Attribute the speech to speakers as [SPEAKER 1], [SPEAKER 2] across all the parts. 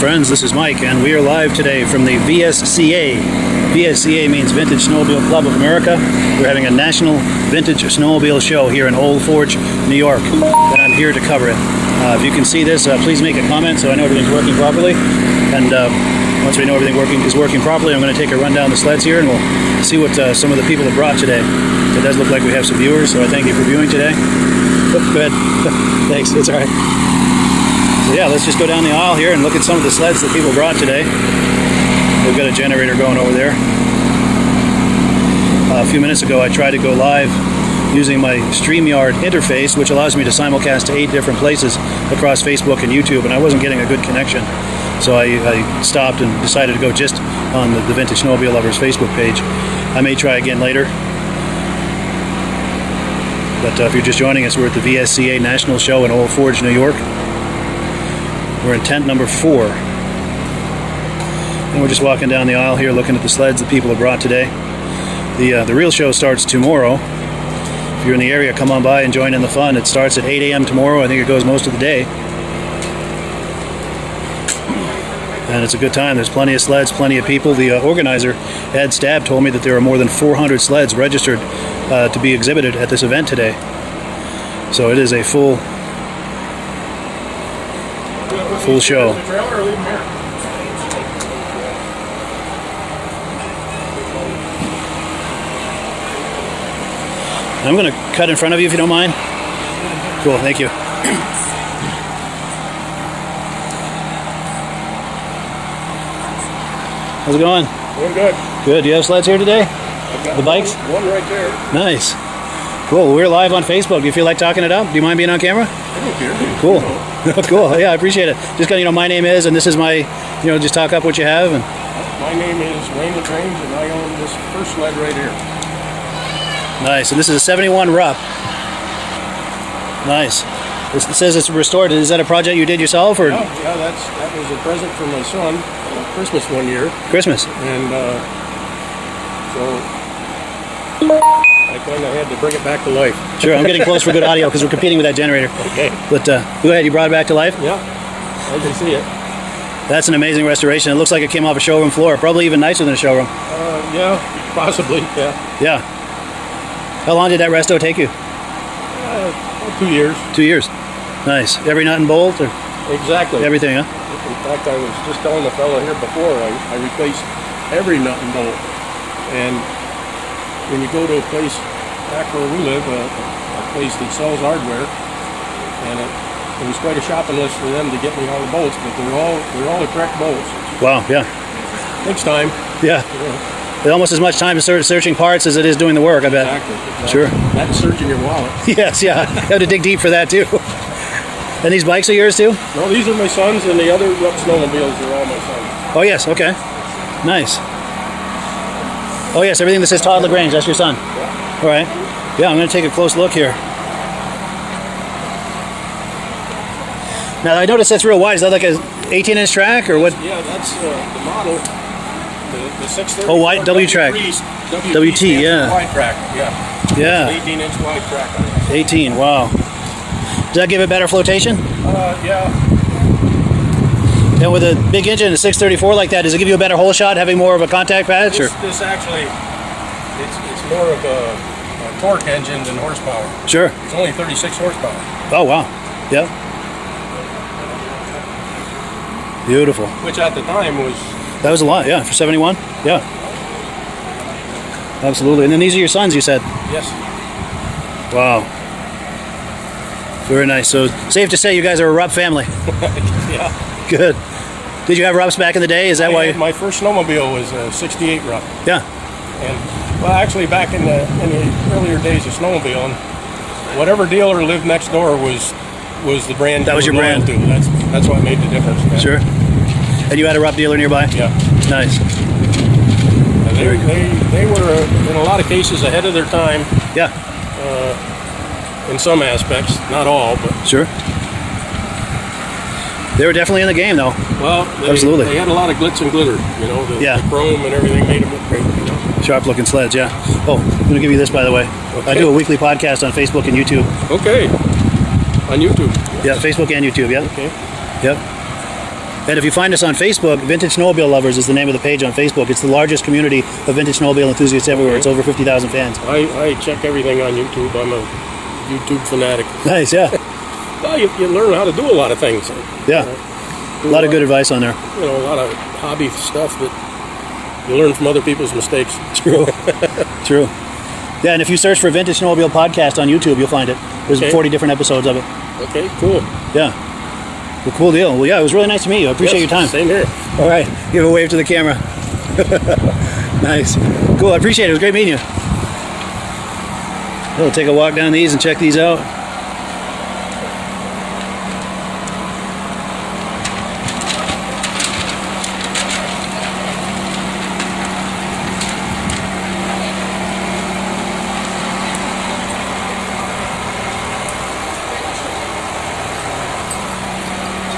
[SPEAKER 1] friends, this is Mike, and we are live today from the VSCA. VSCA means Vintage Snowmobile Club of America. We're having a national vintage snowmobile show here in Old Forge, New York, and I'm here to cover it. If you can see this, please make a comment so I know everything's working properly. And once we know everything is working properly, I'm going to take a run down the sleds here, and we'll see what some of the people have brought today. It does look like we have some viewers, so I thank you for viewing today. Oh, go ahead. Thanks, it's all right. So yeah, let's just go down the aisle here and look at some of the sleds that people brought today. We've got a generator going over there. A few minutes ago I tried to go live using my StreamYard interface, which allows me to simulcast to 8 different places across Facebook and YouTube, and I wasn't getting a good connection. So I stopped and decided to go just on the Vintage Snowmobile Lovers Facebook page. I may try again later. But if you're just joining us, we're at the VSCA National Show in Old Forge, New York. We're in tent number 4. And we're just walking down the aisle here looking at the sleds that people have brought today. The real show starts tomorrow. If you're in the area, come on by and join in the fun. It starts at 8 a.m. tomorrow. I think it goes most of the day. And it's a good time. There's plenty of sleds, plenty of people. The organizer, Ed Stab, told me that there are more than 400 sleds registered to be exhibited at this event today. So it is a full show. I'm going to cut in front of you if you don't mind. Cool, thank you. How's it going?
[SPEAKER 2] Doing good.
[SPEAKER 1] Good. Do you have sleds here today?
[SPEAKER 2] I've got
[SPEAKER 1] the bikes?
[SPEAKER 2] One right there.
[SPEAKER 1] Nice. Cool. We're live on Facebook. Do you feel like talking it up? Do you mind being on camera?
[SPEAKER 2] I don't care.
[SPEAKER 1] Cool. Cool. Yeah, I appreciate it. Just because, my name is, and this is my, just talk up what you have. And
[SPEAKER 2] my name is Raymond James, and I own this first sled right here.
[SPEAKER 1] Nice. And this is a 71 Rupp. Nice. It says it's restored. Is that a project you did yourself, or?
[SPEAKER 2] Yeah, that was a present from my son at Christmas one year.
[SPEAKER 1] Christmas.
[SPEAKER 2] And so I kind of had to bring it back to life.
[SPEAKER 1] Sure, I'm getting close for good audio because we're competing with that generator.
[SPEAKER 2] Okay.
[SPEAKER 1] But go ahead, you brought it back to life?
[SPEAKER 2] Yeah, I can see it.
[SPEAKER 1] That's an amazing restoration. It looks like it came off a showroom floor. Probably even nicer than a showroom.
[SPEAKER 2] Yeah, possibly, yeah.
[SPEAKER 1] Yeah. How long did that resto take you?
[SPEAKER 2] 2 years.
[SPEAKER 1] 2 years. Nice. Every nut and bolt? Or
[SPEAKER 2] exactly.
[SPEAKER 1] Everything, huh?
[SPEAKER 2] In fact, I was just telling the fellow here before, I replaced every nut and bolt. And when you go to a place back where we live, a place that sells hardware, and it was quite a shopping list for them to get me all the bolts, but they're all the correct bolts.
[SPEAKER 1] Wow, yeah.
[SPEAKER 2] Takes time.
[SPEAKER 1] Yeah. Almost as much time searching parts as it is doing the work, I bet.
[SPEAKER 2] Exactly.
[SPEAKER 1] Sure.
[SPEAKER 2] That's searching your wallet.
[SPEAKER 1] Yes, yeah. You have to dig deep for that, too. And these bikes are yours, too?
[SPEAKER 2] No, these are my sons, and the other Rupp snowmobiles are all my sons.
[SPEAKER 1] Oh, yes, okay. Nice. Oh, yes, everything that says Todd LaGrange, that's your son.
[SPEAKER 2] Yeah.
[SPEAKER 1] All right. Yeah, I'm going to take a close look here. Now, I noticed that's real wide. Is that like a 18-inch track, or what?
[SPEAKER 2] Yeah, that's the model. The 630.
[SPEAKER 1] Oh, wide W track. WT, yeah.
[SPEAKER 2] Wide track, yeah.
[SPEAKER 1] Yeah.
[SPEAKER 2] 18-inch wide track.
[SPEAKER 1] 18, wow. Does that give it better flotation?
[SPEAKER 2] Yeah.
[SPEAKER 1] And with a big engine, a 634 like that, does it give you a better hole shot, having more of a contact patch?
[SPEAKER 2] This actually, it's more of a torque engine than horsepower.
[SPEAKER 1] Sure.
[SPEAKER 2] It's only 36 horsepower.
[SPEAKER 1] Oh, wow. Yep. Beautiful.
[SPEAKER 2] Which at the time was...
[SPEAKER 1] That was a lot, yeah, for 71. Yeah. Absolutely. And then these are your sons, you said?
[SPEAKER 2] Yes.
[SPEAKER 1] Wow. Very nice. So, safe to say you guys are a Rupp family.
[SPEAKER 2] Yeah.
[SPEAKER 1] Good. Did you have Rupps back in the day? Is that why?
[SPEAKER 2] My first snowmobile was a 68 Rupp.
[SPEAKER 1] Yeah.
[SPEAKER 2] And, well, actually back in the earlier days of snowmobiling, whatever dealer lived next door was the brand.
[SPEAKER 1] That was your brand.
[SPEAKER 2] To. That's what made the difference. Yeah.
[SPEAKER 1] Sure. And you had a Rupp dealer nearby?
[SPEAKER 2] Yeah.
[SPEAKER 1] Nice.
[SPEAKER 2] They were, in a lot of cases, ahead of their time.
[SPEAKER 1] Yeah.
[SPEAKER 2] In some aspects, not all, but...
[SPEAKER 1] Sure. They were definitely in the game, though.
[SPEAKER 2] Well,
[SPEAKER 1] absolutely.
[SPEAKER 2] They had a lot of glitz and glitter, the chrome and everything made them look great.
[SPEAKER 1] Sharp-looking sleds, yeah. Oh, I'm going to give you this, by the way. Okay. I do a weekly podcast on Facebook and YouTube.
[SPEAKER 2] Okay. On YouTube?
[SPEAKER 1] Yeah, Facebook and YouTube, yeah.
[SPEAKER 2] Okay.
[SPEAKER 1] Yep. And if you find us on Facebook, Vintage Snowmobile Lovers is the name of the page on Facebook. It's the largest community of vintage snowmobile enthusiasts everywhere. It's over 50,000 fans.
[SPEAKER 2] I check everything on YouTube. I'm a YouTube fanatic.
[SPEAKER 1] Nice, yeah.
[SPEAKER 2] Well, you learn how to do a lot of things.
[SPEAKER 1] Yeah. A lot of good advice on there.
[SPEAKER 2] You know, a lot of hobby stuff that you learn from other people's mistakes.
[SPEAKER 1] True. True. Yeah, and if you search for Vintage Snowmobile Podcast on YouTube, you'll find it. There's 40 different episodes of it.
[SPEAKER 2] Okay, cool.
[SPEAKER 1] Yeah. Well, cool deal. Well, yeah, it was really nice to meet you. I appreciate your time.
[SPEAKER 2] Same here.
[SPEAKER 1] All right. Give a wave to the camera. Nice. Cool. I appreciate it. It was great meeting you. We'll take a walk down these and check these out.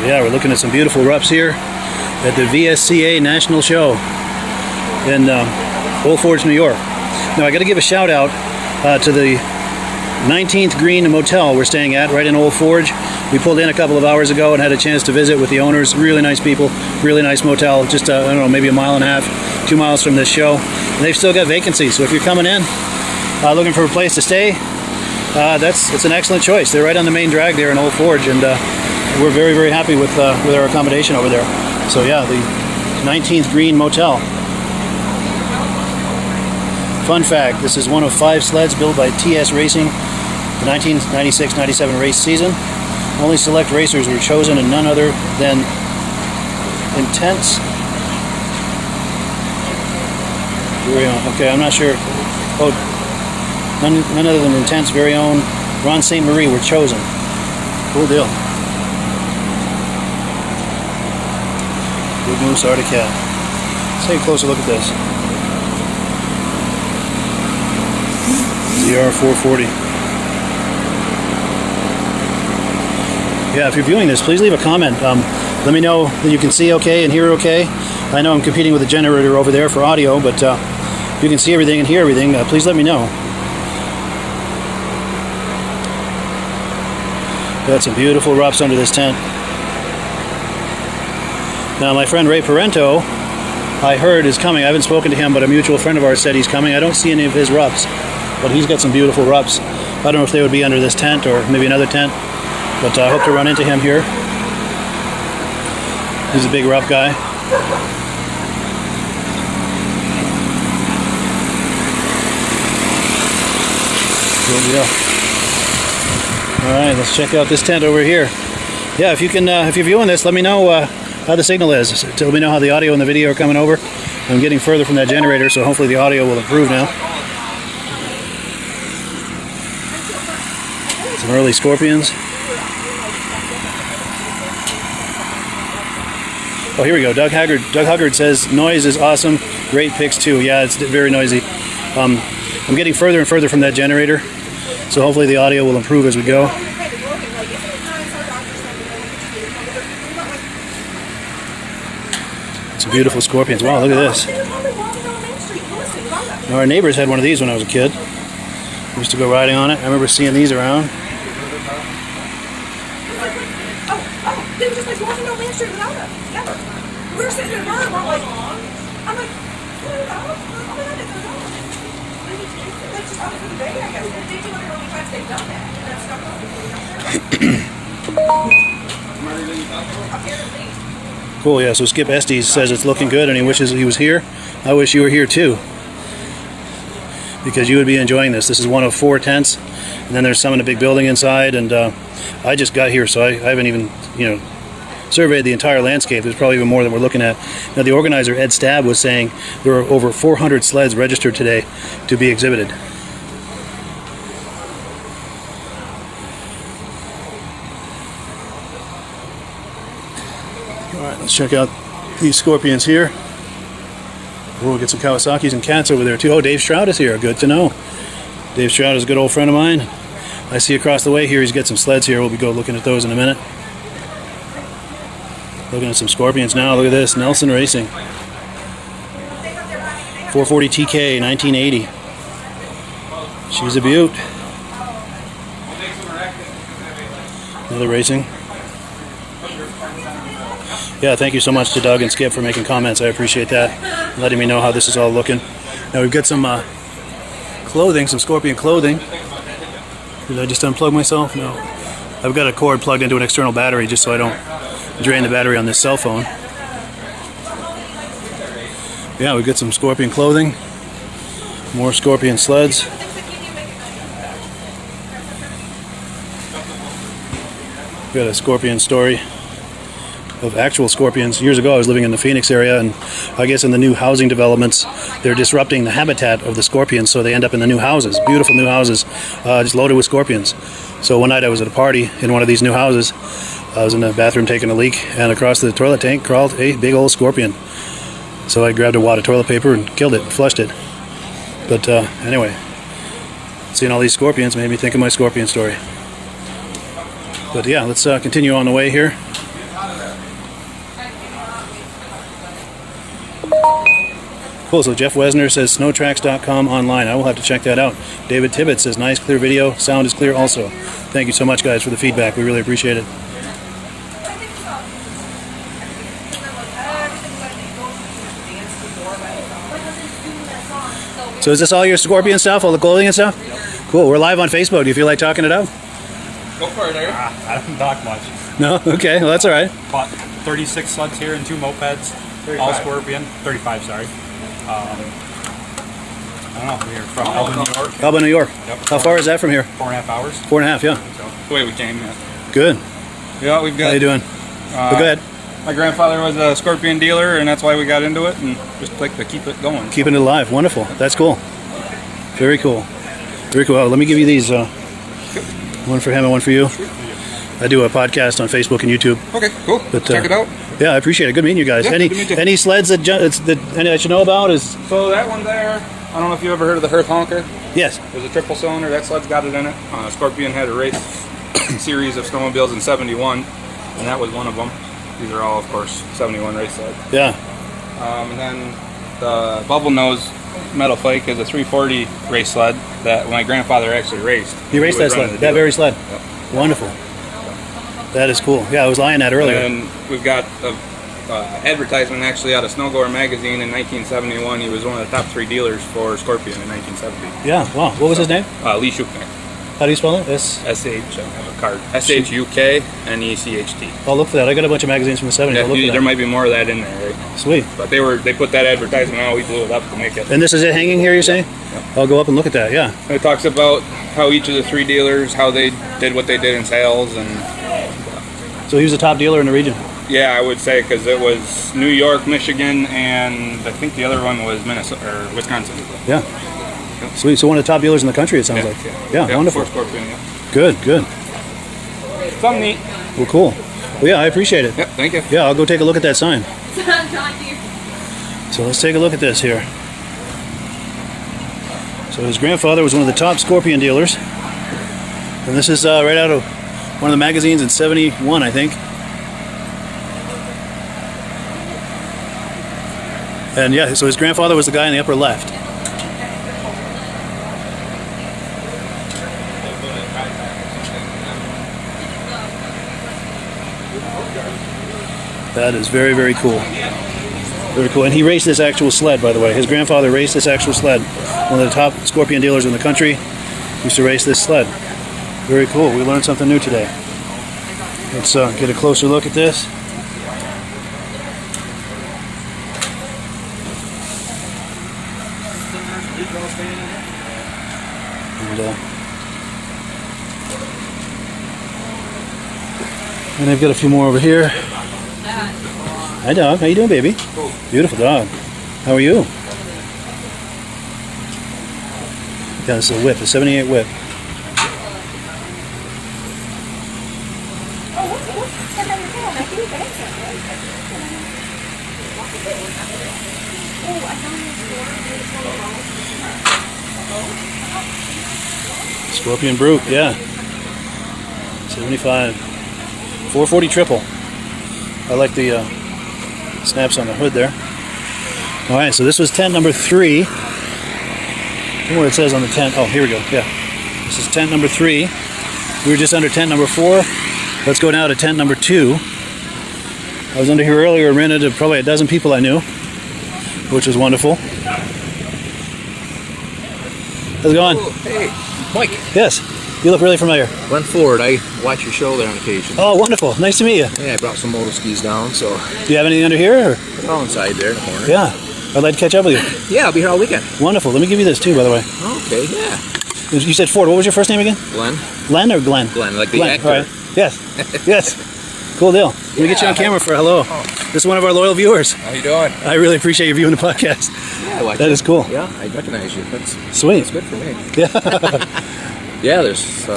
[SPEAKER 1] Yeah, we're looking at some beautiful rups here at the VSCA National Show in Old Forge, New York. Now, I got to give a shout out to the 19th Green Motel we're staying at right in Old Forge. We pulled in a couple of hours ago and had a chance to visit with the owners. Really nice people, really nice motel. Just I don't know, maybe a mile and a half, 2 miles from this show. And they've still got vacancies, so if you're coming in looking for a place to stay, it's an excellent choice. They're right on the main drag there in Old Forge, and we're very, very happy with our accommodation over there. So yeah, the 19th Green Motel. Fun fact, this is one of 5 sleds built by TS Racing, the 1996-97 race season. Only select racers were chosen and none other than Intense. Okay, I'm not sure. Oh, none other than Intense very own Ron St. Marie were chosen. Cool deal. Good Moose Arctic Cat. Let's take a closer look at this. ZR440. Yeah, if you're viewing this, please leave a comment. Let me know that you can see okay and hear okay. I know I'm competing with a generator over there for audio, but if you can see everything and hear everything, please let me know. Got some beautiful rups under this tent. Now, my friend Ray Parento, I heard, is coming. I haven't spoken to him, but a mutual friend of ours said he's coming. I don't see any of his rups, but he's got some beautiful rups. I don't know if they would be under this tent or maybe another tent, but I hope to run into him here. He's a big rup guy. Good deal. All right, let's check out this tent over here. Yeah, if you can, if you're viewing this, let me know how the signal is. Let me know how the audio and the video are coming over. I'm getting further from that generator, so hopefully the audio will improve now. Some early Scorpions. Oh, here we go. Doug Huggard says noise is awesome. Great picks too. Yeah, it's very noisy. I'm getting further and further from that generator, so hopefully the audio will improve as we go. Some beautiful Scorpions. Wow, look at this. Now, our neighbors had one of these when I was a kid. I used to go riding on it. I remember seeing these around.
[SPEAKER 3] They were just like walking down Main Street without us. Never. We were sitting in the bar and we're like, I'm like, like just out for the day, I guess. They do it early times they've done that. And that's stuff
[SPEAKER 1] Cool, yeah, so Skip Estes says it's looking good and he wishes he was here. I wish you were here too, because you would be enjoying this. This is one of 4 tents, and then there's some in a big building inside, and I just got here, so I haven't even, surveyed the entire landscape. There's probably even more than we're looking at. Now, the organizer, Ed Stab, was saying there are over 400 sleds registered today to be exhibited. Alright, let's check out these Scorpions here. We'll get some Kawasaki's and cats over there too. Oh, Dave Stroud is here. Good to know. Dave Stroud is a good old friend of mine. I see across the way here he's got some sleds here. We'll be looking at those in a minute. Looking at some Scorpions now. Look at this. Nelson Racing. 440 TK, 1980. She's a beaut. Another Racing. Yeah, thank you so much to Doug and Skip for making comments. I appreciate that. Letting me know how this is all looking. Now we've got some clothing, some Scorpion clothing. Did I just unplug myself? No. I've got a cord plugged into an external battery just so I don't drain the battery on this cell phone. Yeah, we've got some Scorpion clothing. More Scorpion sleds. We got a Scorpion story of actual scorpions. Years ago I was living in the Phoenix area, and I guess in the new housing developments they're disrupting the habitat of the scorpions, so they end up in the new houses, beautiful new houses, just loaded with scorpions. So one night I was at a party in one of these new houses. I was in the bathroom taking a leak, and across the toilet tank crawled a big old scorpion. So I grabbed a wad of toilet paper and killed it, flushed it. But anyway, seeing all these scorpions made me think of my scorpion story. But yeah, let's continue on the way here. Cool, so Jeff Wesner says snowtracks.com online. I will have to check that out. David Tibbett says nice clear video, sound is clear also. Thank you so much guys for the feedback, we really appreciate it. So is this all your Scorpion stuff, all the clothing and stuff? Cool, we're live on Facebook. Do you feel like talking it out?
[SPEAKER 4] Go for it, Eric. I don't talk much.
[SPEAKER 1] No? Okay, well that's alright.
[SPEAKER 4] Bought 36 sleds here and 2 mopeds. 35. All Scorpion. 35, sorry. I don't know, we're from Alba, New York.
[SPEAKER 1] Alba, New York.
[SPEAKER 4] Yep.
[SPEAKER 1] How far is that from here?
[SPEAKER 4] 4.5 hours.
[SPEAKER 1] 4.5, yeah.
[SPEAKER 4] So, the way we came, yeah.
[SPEAKER 1] Good.
[SPEAKER 4] Yeah, we've got...
[SPEAKER 1] How you doing? But go ahead.
[SPEAKER 4] My grandfather was a Scorpion dealer, and that's why we got into it, and just like to keep it going.
[SPEAKER 1] Keeping it alive. Wonderful. That's cool. Very cool. Very cool. Oh, let me give you these. One for him and one for you. I do a podcast on Facebook and YouTube.
[SPEAKER 4] Okay, cool.
[SPEAKER 1] But,
[SPEAKER 4] check it out.
[SPEAKER 1] Yeah, I appreciate it. Good meeting you guys.
[SPEAKER 4] Yeah,
[SPEAKER 1] any
[SPEAKER 4] good to meet you.
[SPEAKER 1] any sleds that any I should know about? Is
[SPEAKER 4] So that one there, I don't know if you ever heard of the Hearth Honker.
[SPEAKER 1] yes.
[SPEAKER 4] It was a triple cylinder. That sled's got it in it. Scorpion had a race series of snowmobiles in '71, and that was one of them. These are all, of course, '71 race sleds.
[SPEAKER 1] Yeah.
[SPEAKER 4] And then the Bubble Nose Metal Flake is a 340 race sled that my grandfather actually raced.
[SPEAKER 1] You raced
[SPEAKER 4] He
[SPEAKER 1] that
[SPEAKER 4] was running
[SPEAKER 1] sled.
[SPEAKER 4] the
[SPEAKER 1] That
[SPEAKER 4] dealer.
[SPEAKER 1] very sled.
[SPEAKER 4] Yep.
[SPEAKER 1] Wonderful. That is cool. Yeah, I was eyeing that earlier.
[SPEAKER 4] And we've got an advertisement actually out of Snowgoer magazine in 1971. He was one of the top 3 dealers for Scorpion in 1970.
[SPEAKER 1] Yeah. Wow. What was his name?
[SPEAKER 4] Lee Shuknek.
[SPEAKER 1] How do you spell it? S.
[SPEAKER 4] S-H, I have a card. S-H-U-K-N-E-C-H-T.
[SPEAKER 1] I'll look for that. I got a bunch of magazines from the 70s.
[SPEAKER 4] Yeah,
[SPEAKER 1] I'll look for
[SPEAKER 4] there
[SPEAKER 1] that.
[SPEAKER 4] might be more of that in there, right?
[SPEAKER 1] Sweet.
[SPEAKER 4] But they put that advertisement out. We blew it up to make it.
[SPEAKER 1] And this is it hanging here, you're saying?
[SPEAKER 4] Yep.
[SPEAKER 1] I'll go up and look at that. Yeah.
[SPEAKER 4] It talks about how each of the 3 dealers, how they did what they did in sales, and
[SPEAKER 1] So he was the top dealer in the region.
[SPEAKER 4] yeah, I would say because it was New York, Michigan, and I think the other one was Minnesota or Wisconsin.
[SPEAKER 1] Yeah. Sweet. So one of the top dealers in the country, it sounds like. Yeah, wonderful.
[SPEAKER 4] For Scorpion, yeah.
[SPEAKER 1] Good, good.
[SPEAKER 4] Something neat.
[SPEAKER 1] Well, cool. Well, yeah, I appreciate it.
[SPEAKER 4] Yep, thank you.
[SPEAKER 1] Yeah, I'll go take a look at that sign. So let's take a look at this here. So his grandfather was one of the top Scorpion dealers. And this is right out of one of the magazines in '71, I think. And yeah, so his grandfather was the guy in the upper left. That is very, very cool. Very cool. And he raced this actual sled, by the way. His grandfather raced this actual sled. One of the top Scorpion dealers in the country used to race this sled. Very cool. We learned something new today. Let's get a closer look at this. And I've got a few more over here. Hi, dog. How you doing, baby?
[SPEAKER 4] Cool.
[SPEAKER 1] Beautiful dog. How are you? Yeah, this is a whip, a '78 whip. Scorpion Brute, yeah. 75. 440 triple. I like the snaps on the hood there. All right, so this was tent number 3. I don't know what it says on the tent. Oh, here we go. Yeah, this is tent number 3. We were just under tent number 4. Let's go now to tent number 2. I was under here earlier and ran into probably a dozen people I knew, which was wonderful. How's it going?
[SPEAKER 5] Oh, hey, Mike.
[SPEAKER 1] Yes, you look really familiar.
[SPEAKER 5] Glenn Ford, I watch your show there on occasion.
[SPEAKER 1] Oh, wonderful. Nice to meet you.
[SPEAKER 5] Yeah, I brought some motor skis down, so
[SPEAKER 1] Do you have anything under here? Or?
[SPEAKER 5] they're all inside there in the corner.
[SPEAKER 1] Yeah, I'd like to catch up with you.
[SPEAKER 5] Yeah, I'll be here all weekend.
[SPEAKER 1] Wonderful. Let me give you this too, by the way.
[SPEAKER 5] Okay, yeah.
[SPEAKER 1] You said Ford. What was your first name again?
[SPEAKER 5] Glenn?
[SPEAKER 1] Len or Glenn?
[SPEAKER 5] Glenn, like the
[SPEAKER 1] Glenn.
[SPEAKER 5] actor.
[SPEAKER 1] All right. Yes. Yes. Cool deal. Let me get you on camera for a hello. This is one of our loyal viewers.
[SPEAKER 5] How you doing?
[SPEAKER 1] I really appreciate you viewing the podcast.
[SPEAKER 5] Yeah, I watch
[SPEAKER 1] That
[SPEAKER 5] it.
[SPEAKER 1] is cool.
[SPEAKER 5] Yeah, I recognize you. That's
[SPEAKER 1] Sweet.
[SPEAKER 5] good for me.
[SPEAKER 1] Yeah.
[SPEAKER 5] Yeah, there's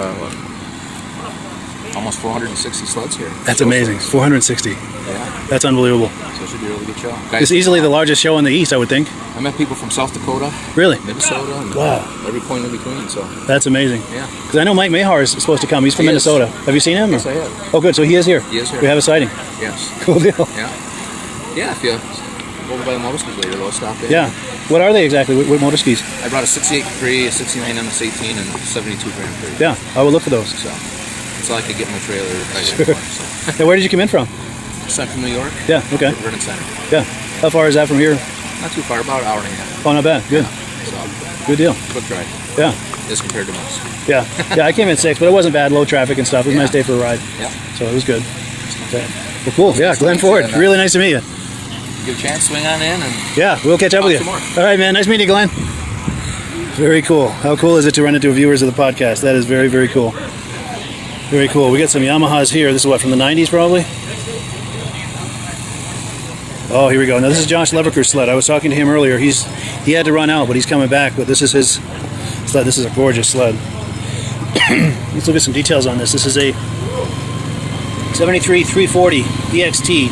[SPEAKER 5] almost 460 sleds here.
[SPEAKER 1] That's amazing. 460.
[SPEAKER 5] Yeah,
[SPEAKER 1] That's unbelievable.
[SPEAKER 5] so it should be a really good show.
[SPEAKER 1] It's easily the largest show in the East, I would think.
[SPEAKER 5] I met people from South Dakota,
[SPEAKER 1] Really?
[SPEAKER 5] Minnesota, and
[SPEAKER 1] Wow.
[SPEAKER 5] every point in between, so
[SPEAKER 1] That's amazing.
[SPEAKER 5] yeah.
[SPEAKER 1] Because I know Mike Mahar is supposed to come. He's from
[SPEAKER 5] He is.
[SPEAKER 1] Minnesota. Have you seen him? or-
[SPEAKER 5] Yes, I have.
[SPEAKER 1] Oh, good. So he is here.
[SPEAKER 5] He is here.
[SPEAKER 1] We have a sighting.
[SPEAKER 5] Yes.
[SPEAKER 1] Cool deal.
[SPEAKER 5] Yeah. Yeah, if you go over by the motor skis later, they'll stop in.
[SPEAKER 1] Yeah. What are they exactly? What motor skis?
[SPEAKER 5] I brought a 68 Capri, a 69 MS18, and a 72 Grand Prix.
[SPEAKER 1] Yeah, I will look for those.
[SPEAKER 5] So that's all I could get in my trailer.
[SPEAKER 1] Sure. Hey, where did you come in from?
[SPEAKER 5] Central New York,
[SPEAKER 1] Yeah. Okay.
[SPEAKER 5] Vernon Center.
[SPEAKER 1] Yeah. How far is that from here?
[SPEAKER 5] Not too far, about an hour and a half.
[SPEAKER 1] Oh, not bad. Good.
[SPEAKER 5] So
[SPEAKER 1] Good deal.
[SPEAKER 5] quick drive,
[SPEAKER 1] Yeah.
[SPEAKER 5] as compared to most.
[SPEAKER 1] Yeah. Yeah. I came in at 6, but it wasn't bad. Low traffic and stuff. It was a nice day for a ride.
[SPEAKER 5] Yeah.
[SPEAKER 1] So it was good. Okay. Well, cool. Yeah. Glenn Ford. Really nice to meet you.
[SPEAKER 5] Give a chance, swing on in, and
[SPEAKER 1] Yeah. We'll catch up with you.
[SPEAKER 5] Talk
[SPEAKER 1] All right, man. Nice meeting you, Glenn. Very cool. How cool is it to run into viewers of the podcast? That is very, very cool. Very cool. We got some Yamahas here. This is what, from the 90s probably? Oh, here we go. Now this is Josh Leviker's sled. I was talking to him earlier. He had to run out, but he's coming back. But this is his sled. This is a gorgeous sled. Let's look at some details on this. This is a 73 340 EXT,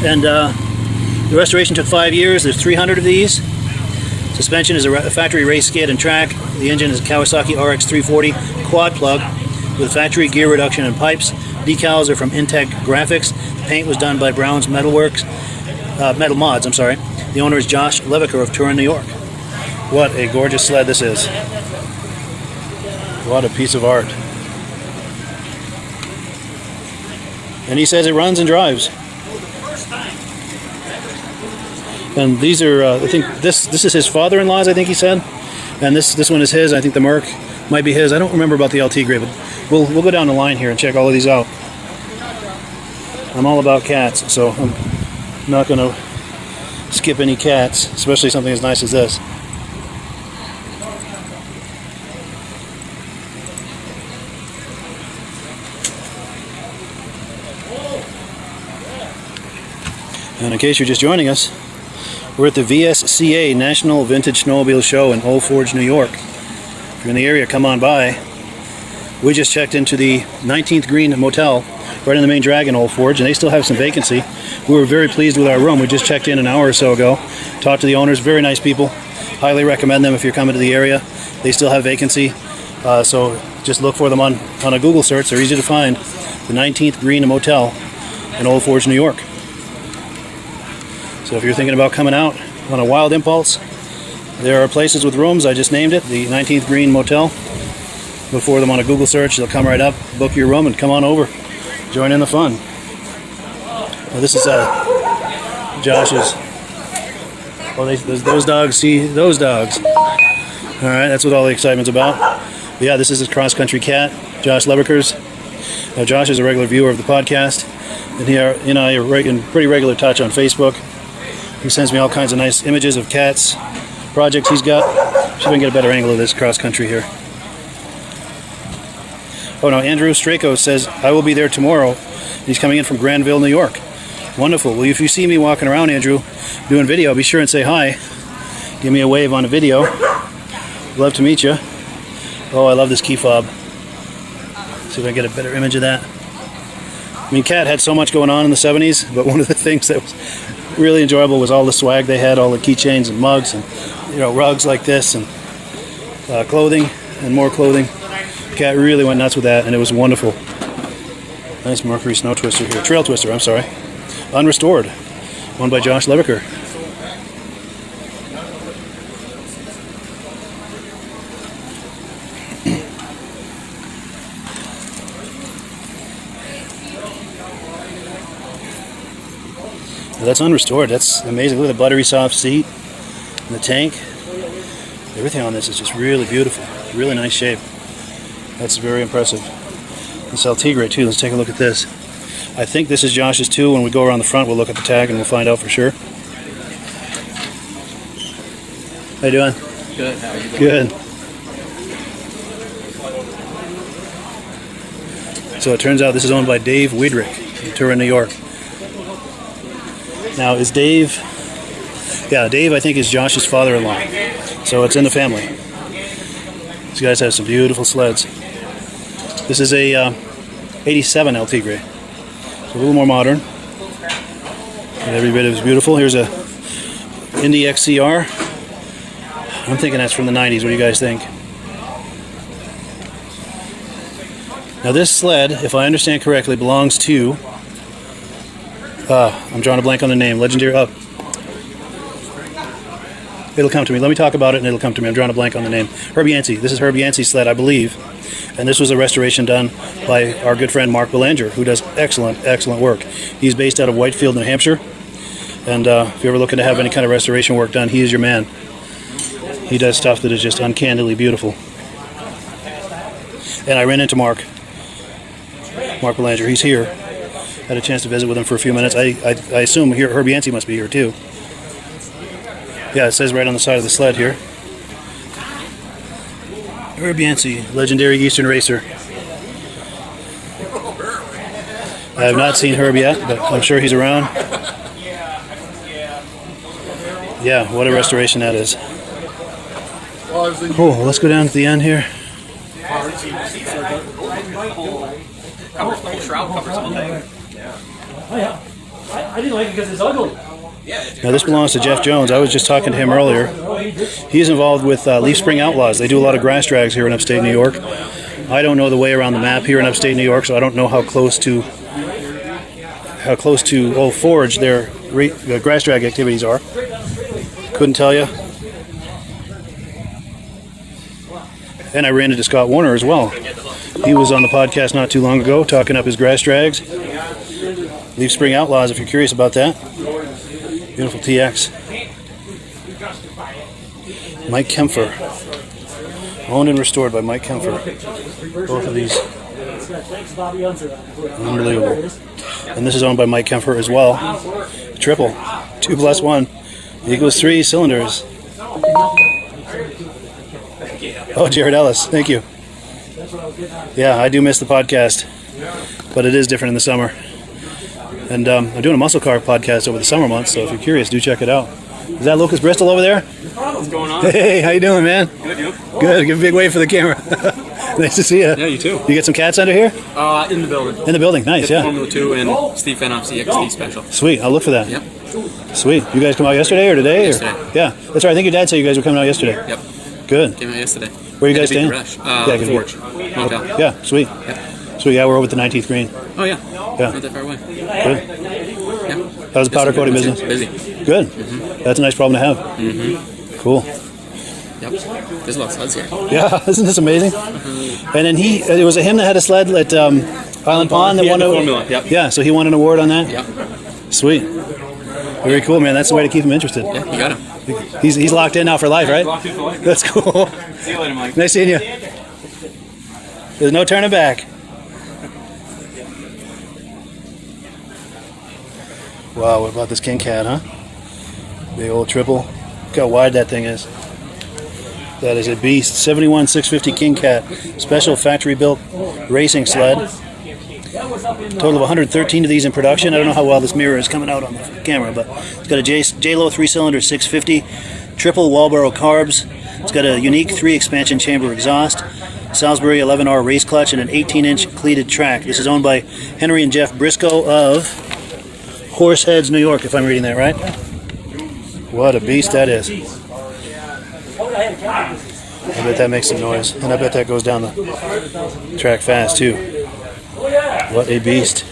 [SPEAKER 1] and the restoration took 5 years. There's 300 of these. Suspension is a factory race skid and track. The engine is a Kawasaki RX 340 quad plug with factory gear reduction and pipes. Decals are from Intech Graphics. The paint was done by Brown's Metalworks, Metal Mods. I'm sorry. The owner is Josh Leviker of Turin, New York. What a gorgeous sled this is! What a piece of art! And he says it runs and drives. And these are, I think this is his father-in-law's, I think he said. And this one is his. I think the Merc might be his. I don't remember about the LT grade, but we'll go down the line here and check all of these out. I'm all about cats, so I'm not going to skip any cats, especially something as nice as this. And in case you're just joining us, we're at the VSCA National Vintage Snowmobile Show in Old Forge, New York. If you're in the area, come on by. We just checked into the 19th Green Motel right in the main drag in Old Forge, and they still have some vacancy. We were very pleased with our room. We just checked in an hour or so ago. Talked to the owners, very nice people. Highly recommend them if you're coming to the area. They still have vacancy, so just look for them on a Google search. They're easy to find. The 19th Green Motel in Old Forge, New York. So if you're thinking about coming out on a wild impulse, there are places with rooms. I just named it, the 19th Green Motel. Look for them on a Google search. They'll come right up, book your room, and come on over. Join in the fun. Now this is Josh's. Oh, those dogs see those dogs. All right, that's what all the excitement's about. But yeah, this is his cross-country cat, Josh Leviker's. Now, Josh is a regular viewer of the podcast, and he and I are in pretty regular touch on Facebook. He sends me all kinds of nice images of cats, projects he's got. See if I can get a better angle of this cross-country here. Oh no, Andrew Strako says, I will be there tomorrow. He's coming in from Granville, New York. Wonderful. Well, if you see me walking around, Andrew, doing video, be sure and say hi. Give me a wave on a video. Love to meet you. Oh, I love this key fob. See if I can get a better image of that. I mean, Cat had so much going on in the 70s, but one of the things that was really enjoyable was all the swag they had, all the keychains and mugs and, you know, rugs like this and clothing and more clothing. Cat really went nuts with that, and it was wonderful. Nice Mercury snow twister here. Trail twister, I'm sorry. Unrestored. Owned by Josh Leviker. Now, that's unrestored. That's amazing. Look at the buttery soft seat and the tank. Everything on this is just really beautiful. Really nice shape. That's very impressive. This Altigre too. Let's take a look at this. I think this is Josh's too. When we go around the front, we'll look at the tag and we'll find out for sure. How you doing?
[SPEAKER 5] Good. How are you doing?
[SPEAKER 1] Good. So it turns out this is owned by Dave Wiedrich in Turin, New York. Now, is Dave... Yeah, Dave, I think, is Josh's father-in-law. So it's in the family. These guys have some beautiful sleds. This is a 87 Altigre. So a little more modern. And every bit is beautiful. Here's a Indy XCR. I'm thinking that's from the 90s. What do you guys think? Now this sled, if I understand correctly, belongs to... I'm drawing a blank on the name. Legendary... it'll come to me. Let me talk about it and it'll come to me. I'm drawing a blank on the name. Herb Yancey. This is Herb Yancey's sled, I believe. And this was a restoration done by our good friend Mark Belanger, who does excellent, excellent work. He's based out of Whitefield, New Hampshire. And if you're ever looking to have any kind of restoration work done, he is your man. He does stuff that is just uncannily beautiful. And I ran into Mark Belanger. He's here. Had a chance to visit with him for a few minutes. I assume here Herb Yancey must be here too. Yeah, it says right on the side of the sled here. Herb Yancey, legendary Eastern racer. I have not seen Herb yet, but I'm sure he's around. Yeah, what a restoration that is. Cool, let's go down to the end here.
[SPEAKER 6] I didn't like it because it's ugly.
[SPEAKER 1] Now this belongs to Jeff Jones. I was just talking to him earlier. He's involved with Leaf Spring Outlaws. They do a lot of grass drags here in upstate New York. I don't know the way around the map here in upstate New York, so I don't know how close to Old Forge their grass drag activities are. Couldn't tell you. And I ran into Scott Warner as well. He was on the podcast not too long ago talking up his grass drags. Leaf Spring Outlaws, if you're curious about that. Beautiful TX. Mike Kempfer. Owned and restored by Mike Kempfer. Both of these. Unbelievable. And this is owned by Mike Kempfer as well. Triple. 2+1 equals 3 cylinders. Oh, Jared Ellis. Thank you. Yeah, I do miss the podcast. But it is different in the summer. And I'm doing a muscle car podcast over the summer months, so if you're curious, do check it out. Is that Lucas Bristol over there?
[SPEAKER 5] What's going on?
[SPEAKER 1] Hey, how you doing, man?
[SPEAKER 5] Good, you?
[SPEAKER 1] Good. Give a big wave for the camera. Nice to see you.
[SPEAKER 5] Yeah, you too.
[SPEAKER 1] You get some cats under here?
[SPEAKER 5] In the building.
[SPEAKER 1] In the building. Nice,
[SPEAKER 5] Get
[SPEAKER 1] yeah.
[SPEAKER 5] Formula 2 and Steve Fenoff CXT special.
[SPEAKER 1] Sweet. I'll look for that.
[SPEAKER 5] Yep.
[SPEAKER 1] Sweet. You guys come out yesterday or today?
[SPEAKER 5] Yesterday.
[SPEAKER 1] Or? Yeah. That's right. I think your dad said you guys were coming out yesterday.
[SPEAKER 5] Yep.
[SPEAKER 1] Good.
[SPEAKER 5] Came out yesterday.
[SPEAKER 1] Where are you guys
[SPEAKER 5] Had to
[SPEAKER 1] staying?
[SPEAKER 5] beat the
[SPEAKER 1] Yeah,
[SPEAKER 5] rush. Forge. Motel.
[SPEAKER 1] Yeah, sweet.
[SPEAKER 5] Yep.
[SPEAKER 1] Sweet. Yeah, we're over at the 19th green.
[SPEAKER 5] Oh, yeah.
[SPEAKER 1] Yeah.
[SPEAKER 5] Not that far away.
[SPEAKER 1] Good.
[SPEAKER 5] Yeah.
[SPEAKER 1] How's the powder coating business?
[SPEAKER 5] Busy.
[SPEAKER 1] Good. That's a nice problem to have. Cool.
[SPEAKER 5] Yep. There's a lot of sleds here.
[SPEAKER 1] Yeah, isn't this amazing? And then it was him that had a sled at Island Pond that
[SPEAKER 5] He
[SPEAKER 1] won
[SPEAKER 5] had the formula, yep.
[SPEAKER 1] Yeah, so he won an award on that?
[SPEAKER 5] Yep.
[SPEAKER 1] Sweet. Very cool, man. That's the way to keep him interested.
[SPEAKER 5] Yeah, you got him.
[SPEAKER 1] He's locked in now for life, right?
[SPEAKER 5] Locked in for life.
[SPEAKER 1] That's cool.
[SPEAKER 5] See you later, Mike.
[SPEAKER 1] Nice seeing you. There's no turning back. Wow, what about this King Cat, huh? Big old triple. Look how wide that thing is. That is a beast. 71 650 King Cat. Special factory built racing sled. Total of 113 of these in production. I don't know how well this mirror is coming out on the camera, but it's got a J-Lo 3-cylinder 650, triple Walboro carbs. It's got a unique 3-expansion chamber exhaust, Salisbury 11R race clutch, and an 18-inch cleated track. This is owned by Henry and Jeff Briscoe of Horseheads, New York, if I'm reading that right. What a beast that is. I bet that makes some noise, and I bet that goes down the track fast too. What a beast.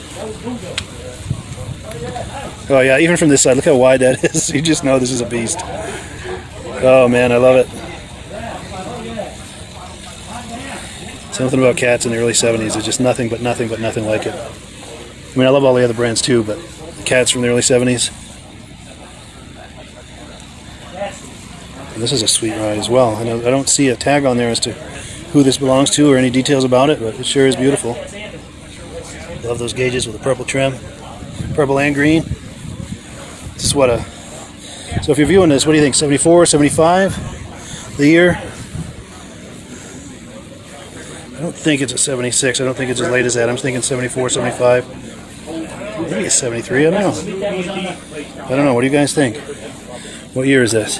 [SPEAKER 1] Oh yeah, even from this side, look how wide that is. You just know this is a beast. Oh man, I love it. Something about cats in the early 70s is just nothing but nothing like it. I mean, I love all the other brands too, but cats from the early 70s, This is a sweet ride as well. I don't see a tag on there as to who this belongs to or any details about it, but it sure is beautiful. Love those gauges with the purple trim. Purple and green. This is what a... So if you're viewing this, what do you think? 74, 75? The year? I don't think it's a 76. I don't think it's as late as that. I'm thinking 74, 75. Maybe it's 73. I don't know. I don't know. What do you guys think? What year is this?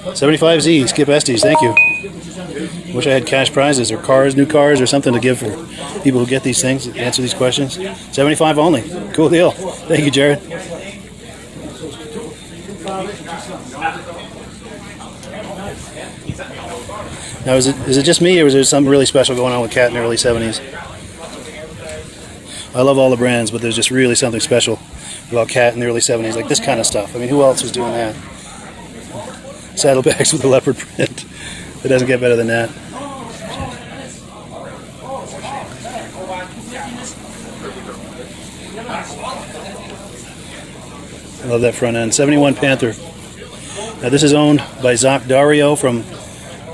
[SPEAKER 1] 75Z, Skip Estes, thank you. Wish I had cash prizes or cars, new cars or something to give for people who get these things, answer these questions. 75 only. Cool deal. Thank you, Jared. Now, is it just me, or is there something really special going on with Cat in the early 70s? I love all the brands, but there's just really something special about Cat in the early 70s, like this kind of stuff. I mean, who else was doing that? Saddlebags with the leopard print. It doesn't get better than that. I love that front end. 71 Panther. Now this is owned by Zach Dario from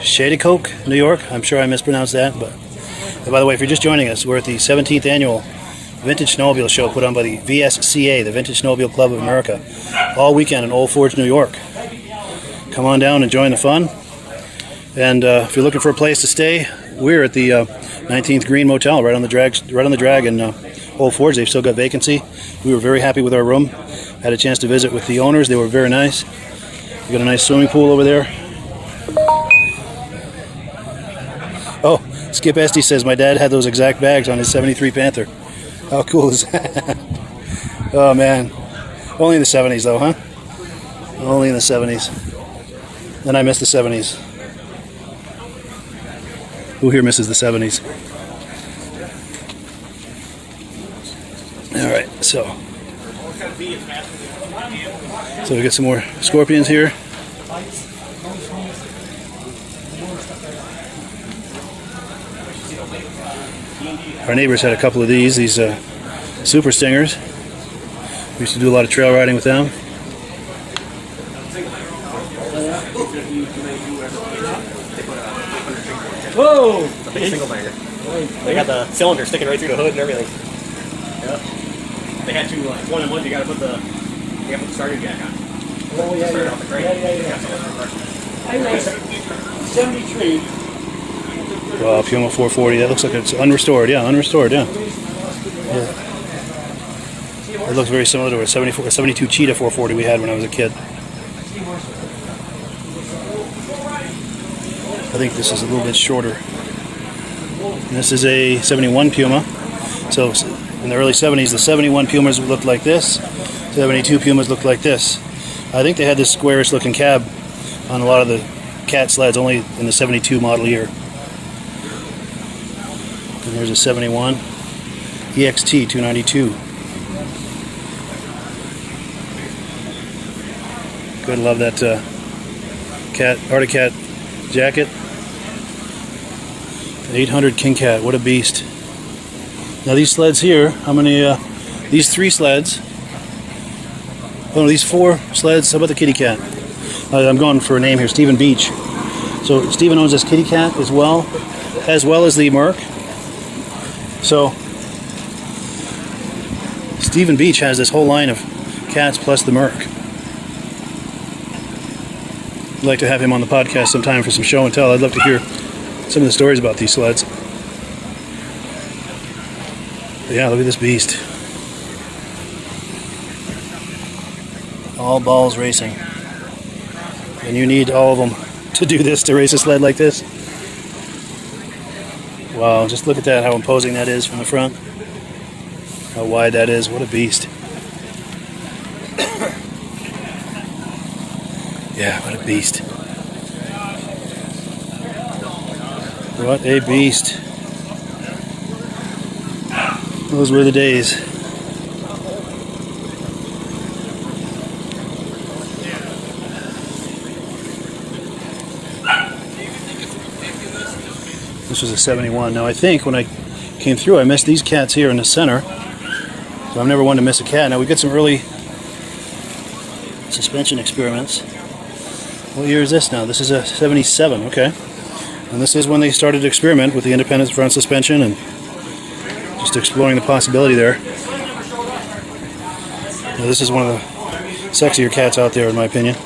[SPEAKER 1] Shadycoke, New York. I'm sure I mispronounced that, but by the way, if you're just joining us, we're at the 17th annual Vintage Snowmobile Show put on by the VSCA, the Vintage Snowmobile Club of America, all weekend in Old Forge, New York. Come on down and join the fun. And if you're looking for a place to stay, we're at the 19th Green Motel, right on the drag in Old Forge. They've still got vacancy. We were very happy with our room. Had a chance to visit with the owners. They were very nice. We got a nice swimming pool over there. Oh, Skip Estes says my dad had those exact bags on his 73 Panther. How cool is that? Oh man. Only in the 70s though, huh? Only in the 70s. And I miss the 70s. Who here misses the 70s? Alright, so we got some more Scorpions here. Our neighbors had a couple of these Super Stingers. We used to do a lot of trail riding with them.
[SPEAKER 6] Whoa!
[SPEAKER 7] Single bagger. They got the cylinder sticking right through the hood and everything. Yeah. They had to one and one. You got to put the starter jack on.
[SPEAKER 6] Oh yeah,
[SPEAKER 7] Start off the crate.
[SPEAKER 6] I raced 73.
[SPEAKER 1] Puma 440. That looks like it's unrestored. Yeah, unrestored. Yeah. It looks very similar to a 72 Cheetah 440 we had when I was a kid. I think this is a little bit shorter. And this is a 71 Puma. So in the early 70s, the 71 Pumas looked like this. 72 Pumas looked like this. I think they had this squarish looking cab on a lot of the Cat sleds, only in the 72 model year. And here's a 71 EXT 292. Good, love that Arctic Cat jacket. 800 King Cat, what a beast. Now these sleds here, how many, these 3 sleds, oh no, these 4 sleds, how about the Kitty Cat? I'm going for a name here, Stephen Beach. So Stephen owns this Kitty Cat as well as the Merc. So Stephen Beach has this whole line of cats plus the Merc. I'd like to have him on the podcast sometime for some show and tell. I'd love to hear some of the stories about these sleds. But yeah, look at this beast. All balls racing. And you need all of them to do this, to race a sled like this. Wow, just look at that, how imposing that is from the front. How wide that is, what a beast. Yeah, what a beast. What a beast. Those were the days. This was a 71. Now I think when I came through I missed these cats here in the center. So I've never wanted to miss a cat. Now we got some early suspension experiments. What year is this now? This is a 77, okay. And this is when they started to experiment with the independent front suspension and just exploring the possibility there. Now, this is one of the sexier cats out there in my opinion.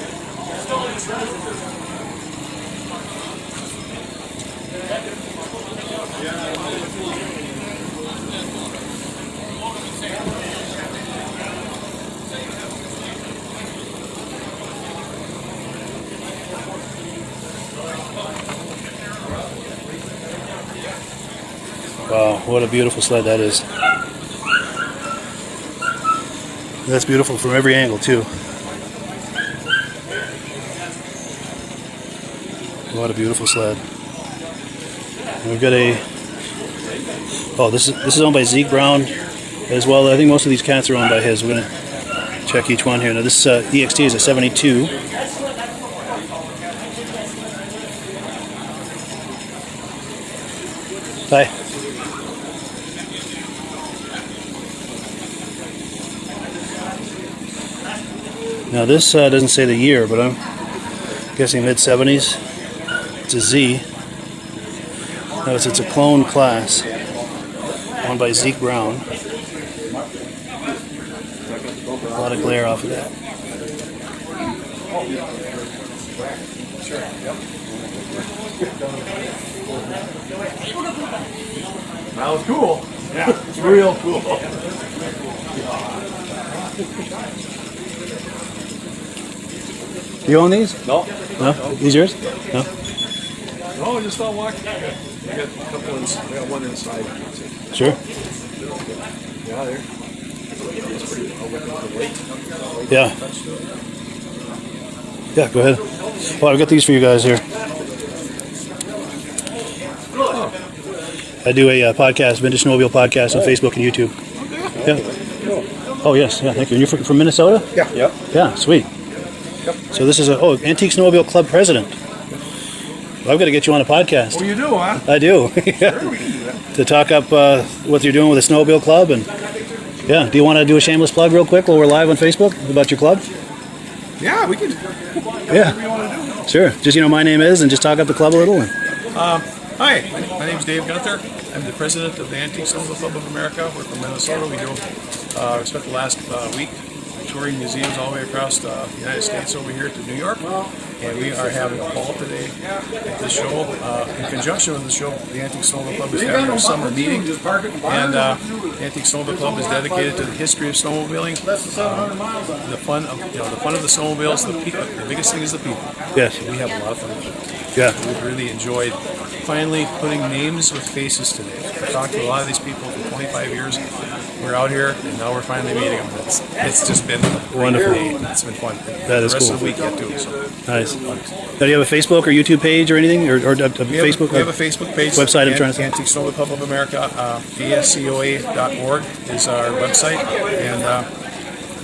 [SPEAKER 1] Wow, what a beautiful sled that is. That's beautiful from every angle too. What a beautiful sled. And we've got a, oh, this is owned by Zeke Brown as well. I think most of these cats are owned by his. We're gonna check each one here. Now this EXT is a 72. Hi. Now this doesn't say the year, but I'm guessing mid-70s. It's a Z. No, it's a clone class, owned by Zeke Brown. A lot of glare off of that.
[SPEAKER 2] That was cool. Yeah, it's real cool.
[SPEAKER 1] You own these?
[SPEAKER 2] No.
[SPEAKER 1] No? These yours? No?
[SPEAKER 2] No, I just don't walk. I got a couple I got one inside.
[SPEAKER 1] Sure.
[SPEAKER 2] Yeah, there.
[SPEAKER 1] Yeah. Yeah, go ahead. Well, I've got these for you guys here. I do a podcast, Vintage Snowmobile podcast on Facebook and YouTube. Yeah. Oh, yes. Yeah, thank you. And you're from Minnesota?
[SPEAKER 2] Yeah. Yep.
[SPEAKER 1] Yeah, sweet.
[SPEAKER 2] Yep.
[SPEAKER 1] So this is Antique Snowmobile Club president. Well, I've got to get you on a podcast.
[SPEAKER 2] Oh, you do, huh?
[SPEAKER 1] I do.
[SPEAKER 2] Sure, we can do that.
[SPEAKER 1] To talk up what you're doing with the Snowmobile Club. And yeah, do you want to do a shameless plug real quick while we're live on Facebook about your club?
[SPEAKER 2] Yeah, we can.
[SPEAKER 1] Yeah.
[SPEAKER 2] Whatever you want to do.
[SPEAKER 1] Sure. Just, my name is, and just talk up the club a little. And
[SPEAKER 2] Hi, my name's Dave Gunther. I'm the president of the Antique Snowmobile Club of America. We're from Minnesota. We spent the last week touring museums all the way across the United States over here to New York. And we are having a ball today at this show. In conjunction with the show, the Antique Snowmobile Club is having a summer meeting. And Antique Snowmobile Club is dedicated to the history of snowmobiling. The fun of the snowmobiles. The biggest thing is the people.
[SPEAKER 1] yes.
[SPEAKER 2] We have a lot of fun with it.
[SPEAKER 1] Yeah.
[SPEAKER 2] We've really enjoyed finally putting names with faces today. I've talked to a lot of these people for 25 years. We're out here, and now we're finally meeting them. It's just been a
[SPEAKER 1] Wonderful.
[SPEAKER 2] day. It's been fun.
[SPEAKER 1] That is
[SPEAKER 2] the rest
[SPEAKER 1] cool.
[SPEAKER 2] of the week yet too. So.
[SPEAKER 1] Nice. Now, do you have a Facebook or YouTube page or anything? Or Facebook?
[SPEAKER 2] We have a Facebook page.
[SPEAKER 1] Website, I'm trying to say.
[SPEAKER 2] Antique Snowmobile Club of America. VSCA.org is our website. And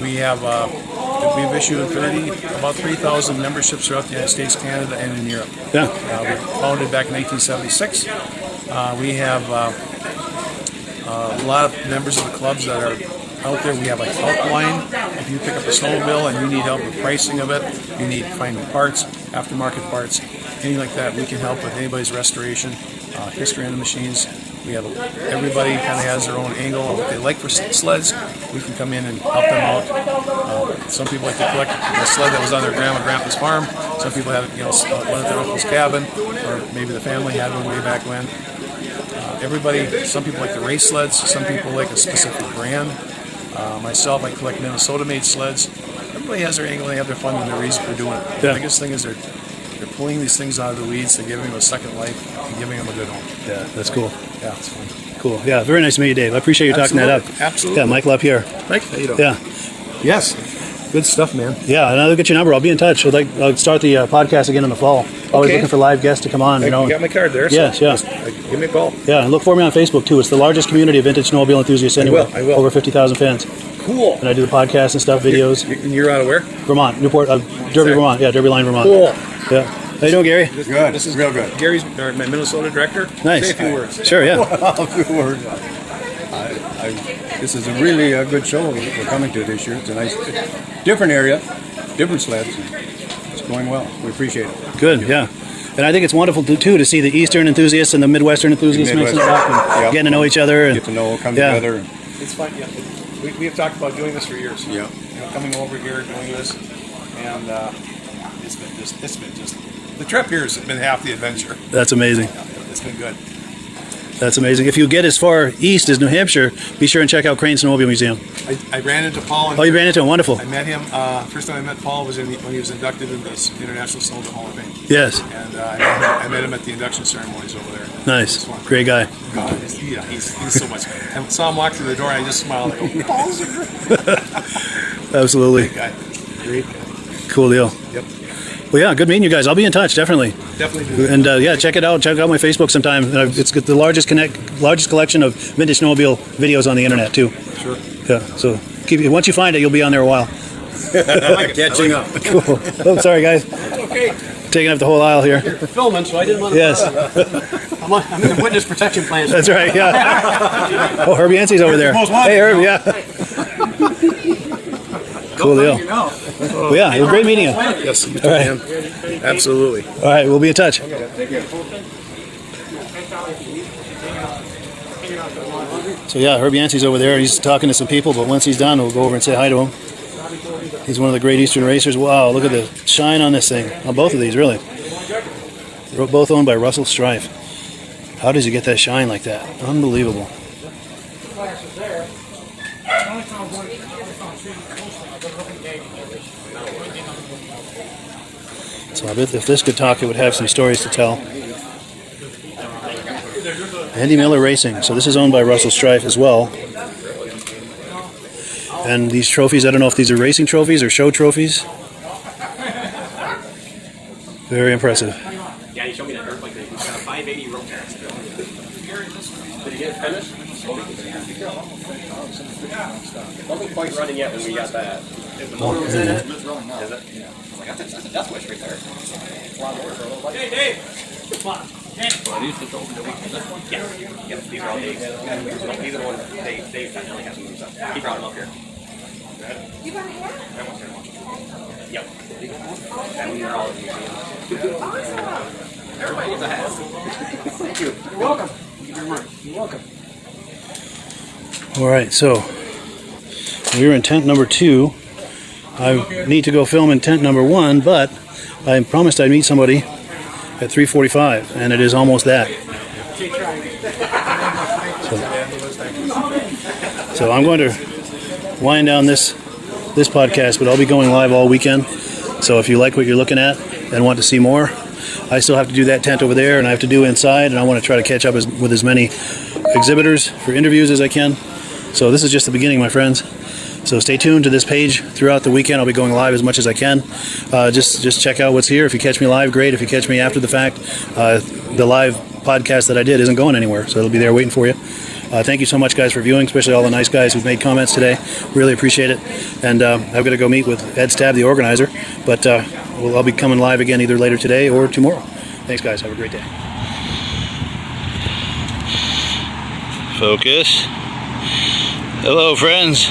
[SPEAKER 2] we've issued about 3,000 memberships throughout the United States, Canada, and in Europe.
[SPEAKER 1] Yeah.
[SPEAKER 2] We founded back in 1976. We have a lot of members of the clubs that are out there. We have a helpline. If you pick up a snowmobile and you need help with pricing of it, you need finding parts, aftermarket parts, anything like that, we can help with anybody's restoration, history on the machines. We have everybody kind of has their own angle of what they like for sleds. We can come in and help them out. Some people like to collect a sled that was on their grandpa's farm. Some people have one at their uncle's cabin, or maybe the family had one way back when. Some people like the race sleds. Some people like a specific brand. Myself, I collect Minnesota-made sleds. Everybody has their angle. They have their fun and their reason for doing it.
[SPEAKER 1] Yeah.
[SPEAKER 2] The biggest thing is they're pulling these things out of the weeds. They're giving them a second life and giving them a good home.
[SPEAKER 1] Yeah, that's cool.
[SPEAKER 2] Yeah, it's fun.
[SPEAKER 1] Cool. Yeah, very nice to meet you, Dave. I appreciate you talking that up.
[SPEAKER 2] Absolutely.
[SPEAKER 1] Yeah, Mike LaPierre.
[SPEAKER 2] Mike, how you doing?
[SPEAKER 1] Yeah.
[SPEAKER 2] Yes. Good stuff, man.
[SPEAKER 1] Yeah, and I'll get your number. I'll be in touch. I'll start the podcast again in the fall. Always
[SPEAKER 2] Okay.
[SPEAKER 1] looking for live guests to come on.
[SPEAKER 2] You got my card there.
[SPEAKER 1] Yes,
[SPEAKER 2] so
[SPEAKER 1] yeah.
[SPEAKER 2] just, give me a call.
[SPEAKER 1] Yeah, and look for me on Facebook too. It's the largest community of vintage snowmobile enthusiasts anywhere.
[SPEAKER 2] I will.
[SPEAKER 1] Over 50,000 fans.
[SPEAKER 2] Cool.
[SPEAKER 1] And I do the podcast and stuff, videos.
[SPEAKER 2] You're out of where?
[SPEAKER 1] Vermont, Newport, Derby, Vermont. Yeah, Derby Line, Vermont.
[SPEAKER 2] Cool.
[SPEAKER 1] Yeah. How you doing, Gary?
[SPEAKER 8] Good.
[SPEAKER 2] This is
[SPEAKER 8] real good.
[SPEAKER 2] Gary's my Minnesota director.
[SPEAKER 1] Nice.
[SPEAKER 2] Say a few words.
[SPEAKER 1] Sure, yeah.
[SPEAKER 8] A few words. This is a really good show we're coming to this year. It's a nice, different area,
[SPEAKER 2] different sleds. It's going well. We appreciate it.
[SPEAKER 1] Good, yeah. And I think it's wonderful too to see the Eastern enthusiasts and the Midwestern enthusiasts mixing it up and
[SPEAKER 2] Yep.
[SPEAKER 1] getting to know each other. And,
[SPEAKER 2] Get to know, come
[SPEAKER 1] yeah.
[SPEAKER 2] together.
[SPEAKER 8] It's fun, yeah. We have talked about doing this for years.
[SPEAKER 2] Yeah.
[SPEAKER 8] You know, coming over here, doing this, and it's been just the trip here has been half the adventure.
[SPEAKER 1] That's amazing.
[SPEAKER 8] It's been good.
[SPEAKER 1] That's amazing. If you get as far east as New Hampshire, be sure and check out Crane Snowmobile Museum.
[SPEAKER 8] I ran into Paul.
[SPEAKER 1] Oh, you ran into him. Wonderful.
[SPEAKER 8] I met him. First time I met Paul was when he was inducted into the International Snowmobile Hall of Fame.
[SPEAKER 1] Yes.
[SPEAKER 8] And I met him at the induction ceremonies over there.
[SPEAKER 1] Nice. Great guy.
[SPEAKER 8] God, he's so much. I saw him walk through the door. And I just smiled. I go, Paul's a great
[SPEAKER 1] Absolutely.
[SPEAKER 8] guy. Great guy.
[SPEAKER 1] Cool deal.
[SPEAKER 8] Yep.
[SPEAKER 1] Well, yeah, good meeting you guys. I'll be in touch, definitely.
[SPEAKER 8] Definitely do.
[SPEAKER 1] And yeah, check it out. Check out my Facebook sometime. It's got the largest collection of vintage snowmobile videos on the internet too.
[SPEAKER 8] Sure.
[SPEAKER 1] Yeah. So once you find it, you'll be on there a while.
[SPEAKER 2] Catching up.
[SPEAKER 1] Cool. Oh, sorry guys.
[SPEAKER 7] Okay.
[SPEAKER 1] Taking up the whole aile here.
[SPEAKER 7] For filming, so I didn't want to.
[SPEAKER 1] Yes.
[SPEAKER 7] I'm in the witness protection plan.
[SPEAKER 1] That's right. Yeah. Oh, Herbie Yancey's over there. Hey, Herbie. Yeah. Cool deal. Well, yeah, it was great meeting you.
[SPEAKER 2] Yes, you too,
[SPEAKER 1] All right.
[SPEAKER 2] man. Absolutely.
[SPEAKER 1] All right, we'll be in touch. So yeah, Herbie Yancey's over there. He's talking to some people, but once he's done, we'll go over and say hi to him. He's one of the great Eastern racers. Wow, look at the shine on this thing. On both of these, really. They're both owned by Russell Strife. How does he get that shine like that? Unbelievable. So I bet if this could talk, it would have some stories to tell. Andy Miller Racing. So this is owned by Russell Strife as well. And these trophies, I don't know if these are racing trophies or show trophies. Very impressive.
[SPEAKER 7] Yeah, he showed me that dirt bike. He's got a 580 road tax. Did he get it finished? Wasn't quite running yet when we got that. The motor was in it. It's rolling now. Is it? Yeah. That's a death wish right there. It's a lot more for a little bike. Hey, Dave! Come on. Well, these just opened the week. Yeah. Yeah, these are all Dave's. These are the ones that Dave definitely has to move up. He brought them up here.
[SPEAKER 3] You got a hat?
[SPEAKER 7] Yep. And they're all in the museum. Everybody gets a hat. Thank you. You're welcome. Thank you very much. You're welcome.
[SPEAKER 1] All right, so we're in tent number 2. I need to go film in tent number 1, but I promised I'd meet somebody at 3:45, and it is almost that. So I'm going to wind down this podcast, but I'll be going live all weekend. So if you like what you're looking at and want to see more, I still have to do that tent over there, and I have to do inside, and I want to try to catch up with as many exhibitors for interviews as I can. So this is just the beginning, my friends. So stay tuned to this page throughout the weekend. I'll be going live as much as I can. Just check out what's here. If you catch me live, great. If you catch me after the fact, the live podcast that I did isn't going anywhere, so it'll be there waiting for you. Thank you so much, guys, for viewing, especially all the nice guys who've made comments today. Really appreciate it. And I've got to go meet with Ed Stab, the organizer. But I'll be coming live again either later today or tomorrow. Thanks, guys. Have a great day. Focus. Hello, friends.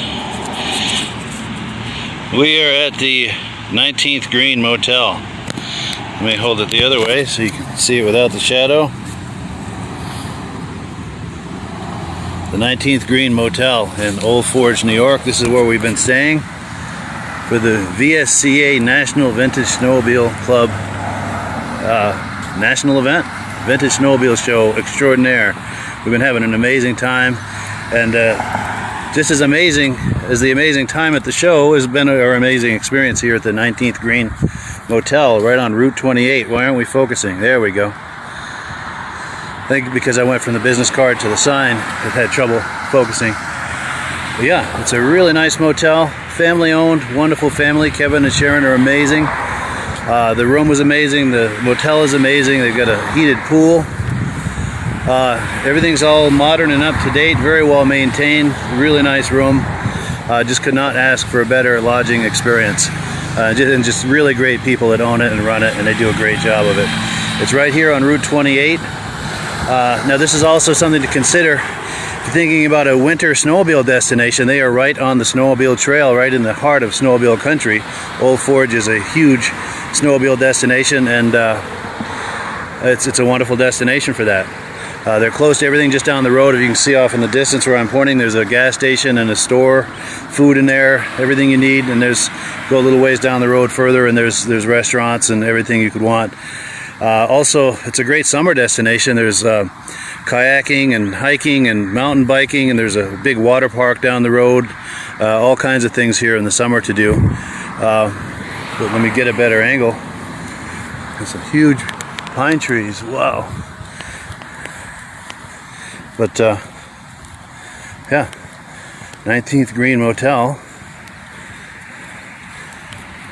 [SPEAKER 1] We are at the 19th Green Motel. Let me hold it the other way so you can see it without the shadow. The 19th Green Motel in Old Forge, New York. This is where we've been staying for the VSCA National Vintage Snowmobile Club national event. Vintage Snowmobile Show Extraordinaire. We've been having an amazing time, and just as amazing as the amazing time at the show has been our amazing experience here at the 19th Green Motel right on Route 28. Why aren't we focusing? There we go. I think because I went from the business card to the sign, it had trouble focusing. But yeah, it's a really nice motel, family owned, wonderful family. Kevin and Sharon are amazing. The room was amazing, the motel is amazing. They've got a heated pool. Everything's all modern and up to date, very well maintained, really nice room. Just could not ask for a better lodging experience. And just really great people that own it and run it, and they do a great job of it. It's right here on Route 28. Now this is also something to consider you're thinking about a winter snowmobile destination, they are right on the snowmobile trail, right in the heart of snowmobile country. Old Forge is a huge snowmobile destination, and it's a wonderful destination for that. They're close to everything just down the road. If you can see off in the distance where I'm pointing, there's a gas station and a store, food in there, everything you need. And there's, go a little ways down the road further, and there's restaurants and everything you could want. Also, it's a great summer destination. There's kayaking and hiking and mountain biking, and there's a big water park down the road. All kinds of things here in the summer to do. But let me get a better angle. There's some huge pine trees. Wow. But yeah, 19th Green Motel.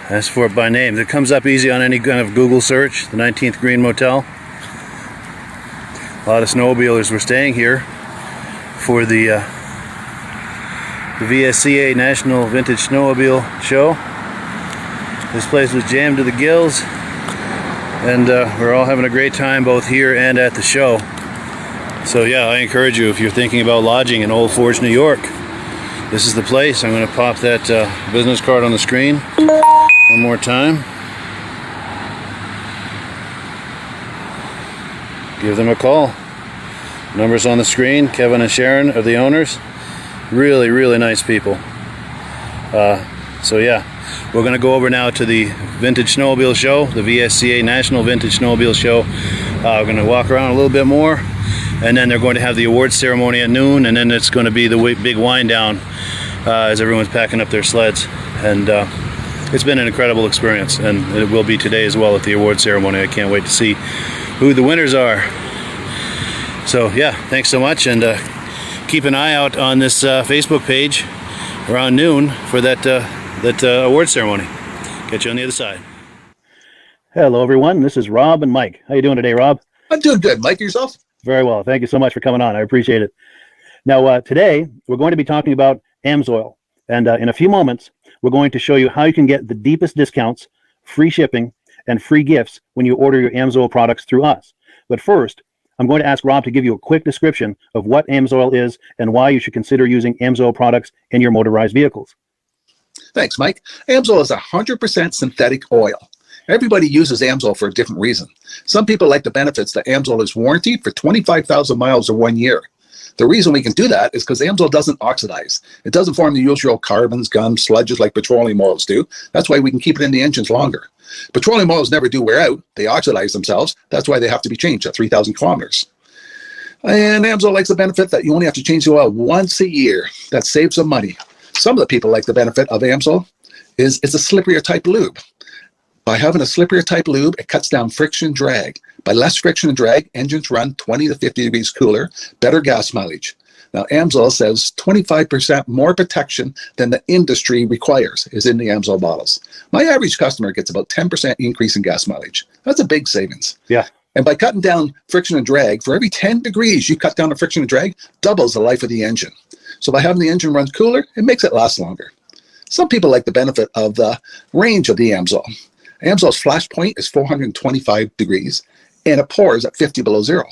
[SPEAKER 1] Ask for it by name. It comes up easy on any kind of Google search, the 19th Green Motel. A lot of snowmobilers were staying here for the VSCA National Vintage Snowmobile Show. This place was jammed to the gills, and we're all having a great time both here and at the show. So yeah, I encourage you, if you're thinking about lodging in Old Forge, New York, this is the place. I'm going to pop that business card on the screen one more time. Give them a call. Numbers on the screen. Kevin and Sharon are the owners. Really, really nice people. So yeah, we're going to go over now to the Vintage Snowmobile Show, the VSCA National Vintage Snowmobile Show. We're going to walk around a little bit more, and then they're going to have the awards ceremony at noon, and then it's going to be the big wind down as everyone's packing up their sleds. And it's been an incredible experience, and it will be today as well at the awards ceremony. I can't wait to see who the winners are. So yeah, thanks so much, and keep an eye out on this Facebook page around noon for that awards ceremony. Catch you on the other side. Hello everyone, this is Rob and Mike. How you doing today, Rob?
[SPEAKER 9] I'm doing good. Mike, yourself?
[SPEAKER 1] Very well. Thank you so much for coming on. I appreciate it. Now, today, we're going to be talking about Amsoil. And in a few moments, we're going to show you how you can get the deepest discounts, free shipping, and free gifts when you order your Amsoil products through us. But first, I'm going to ask Rob to give you a quick description of what Amsoil is and why you should consider using Amsoil products in your motorized vehicles.
[SPEAKER 9] Thanks, Mike. Amsoil is 100% synthetic oil. Everybody uses Amsoil for a different reason. Some people like the benefits that Amsoil is warranted for 25,000 miles or 1 year. The reason we can do that is because Amsoil doesn't oxidize. It doesn't form the usual carbons, gums, sludges like petroleum oils do. That's why we can keep it in the engines longer. Petroleum oils never do wear out. They oxidize themselves. That's why they have to be changed at 3,000 kilometers. And Amsoil likes the benefit that you only have to change the oil once a year. That saves some money. Some of the people like the benefit of Amsoil is it's a slipperier type lube. By having a slipperier type lube, it cuts down friction drag. By less friction and drag, engines run 20 to 50 degrees cooler, better gas mileage. Now, Amsoil says 25% more protection than the industry requires is in the Amsoil bottles. My average customer gets about 10% increase in gas mileage. That's a big savings.
[SPEAKER 1] Yeah.
[SPEAKER 9] And by cutting down friction and drag, for every 10 degrees you cut down the friction and drag, doubles the life of the engine. So by having the engine run cooler, it makes it last longer. Some people like the benefit of the range of the Amsoil. Amsoil's flash point is 425 degrees, and it pours at 50 below zero.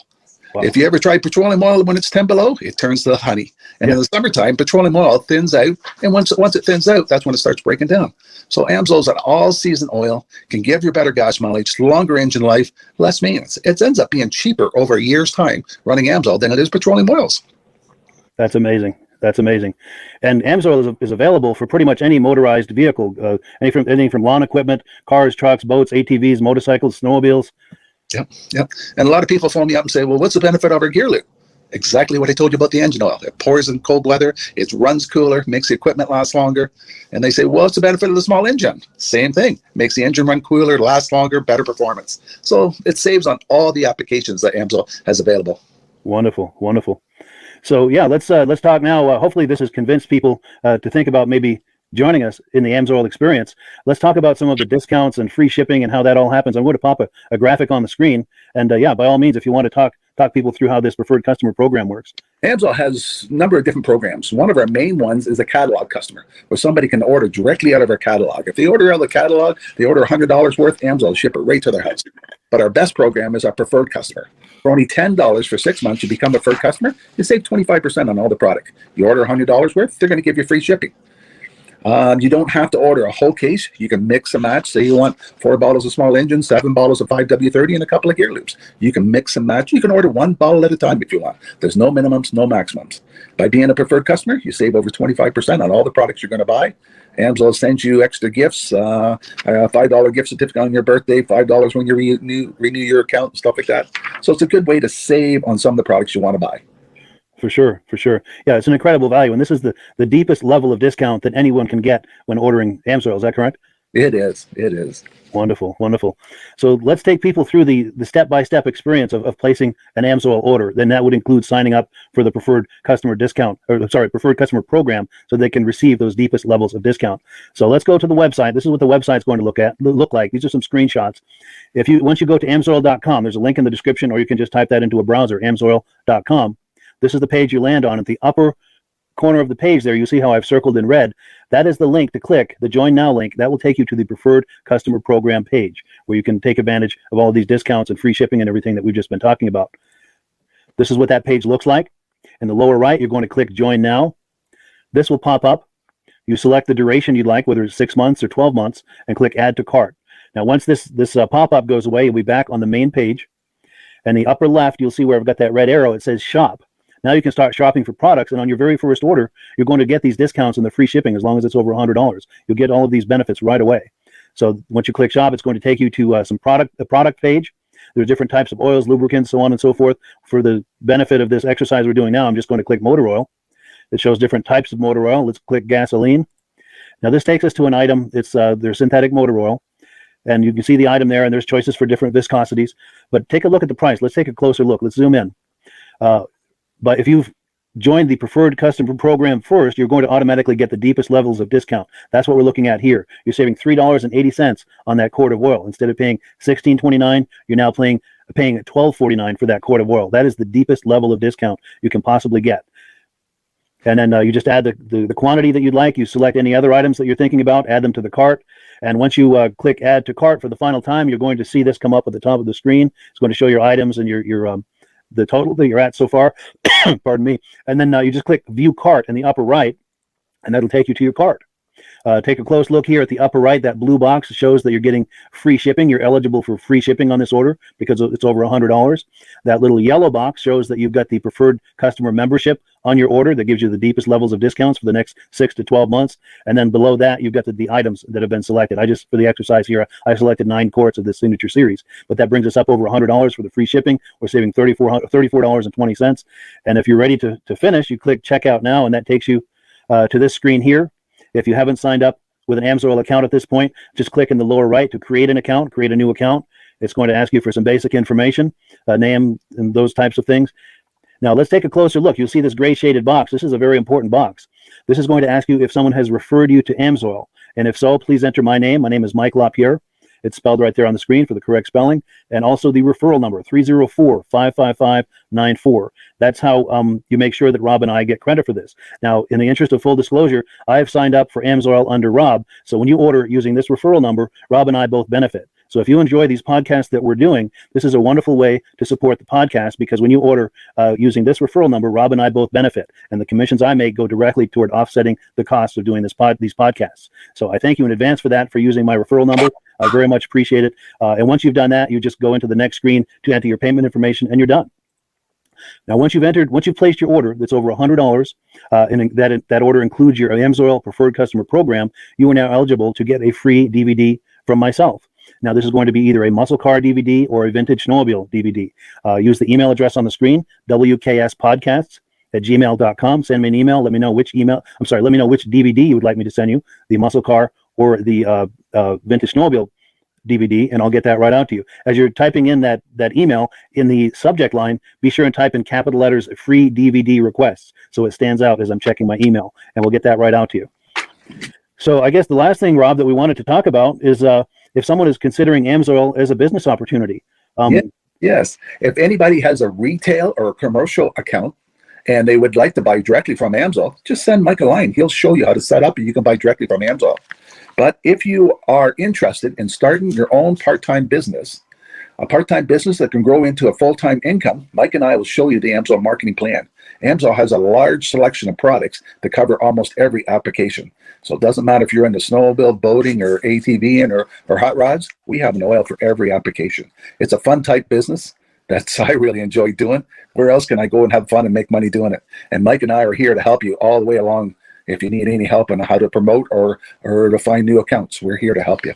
[SPEAKER 1] Wow.
[SPEAKER 9] If you ever tried petroleum oil when it's 10 below, it turns to honey. And in the summertime, petroleum oil thins out, and once it thins out, that's when it starts breaking down. So Amsoil's an all-season oil, can give you better gas mileage, longer engine life, less maintenance. It ends up being cheaper over a year's time running Amsoil than it is petroleum oils.
[SPEAKER 1] That's amazing. That's amazing. And Amsoil is available for pretty much any motorized vehicle, anything from lawn equipment, cars, trucks, boats, ATVs, motorcycles, snowmobiles.
[SPEAKER 9] Yep. And a lot of people phone me up and say, well, what's the benefit of our gear lube? Exactly what I told you about the engine oil. It pours in cold weather, it runs cooler, makes the equipment last longer. And they say, well, what's the benefit of the small engine? Same thing. Makes the engine run cooler, last longer, better performance. So it saves on all the applications that Amsoil has available.
[SPEAKER 1] Wonderful, wonderful. So yeah, let's talk now. Hopefully this has convinced people to think about maybe joining us in the Amsoil experience. Let's talk about some of the discounts and free shipping and how that all happens. I'm going to pop a graphic on the screen. And yeah, by all means, if you want to talk people through how this preferred customer program works.
[SPEAKER 9] Amsoil has a number of different programs. One of our main ones is a catalog customer, where somebody can order directly out of our catalog. If they order out of the catalog, they order $100 worth, Amsoil will ship it right to their house. But our best program is our preferred customer. For only $10 for 6 months, you become a preferred customer, you save 25% on all the product. You order $100 worth, they're going to give you free shipping. You don't have to order a whole case. You can mix and match. Say you want 4 bottles of small engine, 7 bottles of 5W30, and a couple of gear loops. You can mix and match. You can order 1 bottle at a time if you want. There's no minimums, no maximums. By being a preferred customer, you save over 25% on all the products you're going to buy. Amsoil sends you extra gifts, a $5 gift certificate on your birthday, $5 when you renew your account, and stuff like that. So it's a good way to save on some of the products you want to buy.
[SPEAKER 1] For sure, for sure. Yeah, it's an incredible value, and this is the deepest level of discount that anyone can get when ordering Amsoil. Is that correct?
[SPEAKER 9] It is. It is.
[SPEAKER 1] Wonderful, wonderful. So let's take people through the step-by-step experience of placing an Amsoil order. Then that would include signing up for the preferred customer discount, or sorry, preferred customer program, so they can receive those deepest levels of discount. So let's go to the website. This is what the website's going to look like. These are some screenshots. Once you go to amsoil.com, there's a link in the description, or you can just type that into a browser, amsoil.com. This is the page you land on. At the upper corner of the page there, you see how I've circled in red. That is the link to click, the Join Now link. That will take you to the Preferred Customer Program page, where you can take advantage of all of these discounts and free shipping and everything that we've just been talking about. This is what that page looks like. In the lower right, you're going to click Join Now. This will pop up. You select the duration you'd like, whether it's 6 months or 12 months, and click Add to Cart. Now, once this pop-up goes away, you'll be back on the main page. And the upper left, you'll see where I've got that red arrow. It says Shop. Now you can start shopping for products, and on your very first order, you're going to get these discounts and the free shipping as long as it's over $100. You'll get all of these benefits right away. So once you click Shop, it's going to take you to a product page. There's different types of oils, lubricants, so on and so forth. For the benefit of this exercise we're doing now, I'm just going to click motor oil. It shows different types of motor oil. Let's click gasoline. Now this takes us to an item. It's their synthetic motor oil. And you can see the item there, and there's choices for different viscosities. But take a look at the price. Let's take a closer look. Let's zoom in. But if you've joined the preferred customer program first, you're going to automatically get the deepest levels of discount. That's what we're looking at here. You're saving $3.80 on that quart of oil. Instead of paying $16.29, you're now paying $12.49 for that quart of oil. That is the deepest level of discount you can possibly get. And then you just add the quantity that you'd like. You select any other items that you're thinking about, add them to the cart. And once you click Add to Cart for the final time, you're going to see this come up at the top of the screen. It's going to show your items and your the total that you're at so far. Pardon me. And then you just click View Cart in the upper right, and that'll take you to your cart. Take a close look here at the upper right. That blue box shows that you're getting free shipping. You're eligible for free shipping on this order because it's over $100. That little yellow box shows that you've got the preferred customer membership on your order that gives you the deepest levels of discounts for the next 6 to 12 months. And then below that, you've got the items that have been selected. For the exercise here, I selected 9 quarts of this signature series, but that brings us up over $100 for the free shipping. We're saving $34.20. And if you're ready to finish, you click Checkout Now, and that takes you to this screen here. If you haven't signed up with an Amsoil account at this point, just click in the lower right to create an account, create a new account. It's going to ask you for some basic information, name and those types of things. Now let's take a closer look. You'll see this gray shaded box. This is a very important box. This is going to ask you if someone has referred you to Amsoil. And if so, please enter my name. My name is Mike LaPierre. It's spelled right there on the screen for the correct spelling. And also the referral number, 304-555-94. That's how you make sure that Rob and I get credit for this. Now, in the interest of full disclosure, I have signed up for Amsoil under Rob. So when you order using this referral number, Rob and I both benefit. So if you enjoy these podcasts that we're doing, this is a wonderful way to support the podcast, because when you order using this referral number, Rob and I both benefit. And the commissions I make go directly toward offsetting the cost of doing these podcasts. So I thank you in advance for that, for using my referral number. I very much appreciate it. And once you've done that, you just go into the next screen to enter your payment information, and you're done. Now, once you've placed your order that's over $100, and that order includes your Amsoil Preferred Customer Program, you are now eligible to get a free DVD from myself. Now, this is going to be either a muscle car DVD or a vintage snowmobile DVD. Use the email address on the screen, wkspodcasts@gmail.com. Send me an email. Let me know which DVD you would like me to send you, the muscle car or the vintage snowmobile DVD, and I'll get that right out to you. As you're typing in that email, in the subject line, be sure and type in capital letters, free DVD requests, so it stands out as I'm checking my email, and we'll get that right out to you. So I guess the last thing, Rob, that we wanted to talk about is if someone is considering Amsoil as a business opportunity.
[SPEAKER 9] Yes. If anybody has a retail or a commercial account and they would like to buy directly from Amsoil, just send Mike a line. He'll show you how to set up, and you can buy directly from Amsoil. But if you are interested in starting your own part-time business, A part-time business that can grow into a full-time income, Mike and I will show you the Amsoil marketing plan. Amsoil has a large selection of products that cover almost every application. So it doesn't matter if you're into snowmobile, boating, or ATVing, or hot rods, we have an oil for every application. It's a fun type business. That's I really enjoy doing. Where else can I go and have fun and make money doing it? And Mike and I are here to help you all the way along. If you need any help on how to promote or to find new accounts, we're here to help you.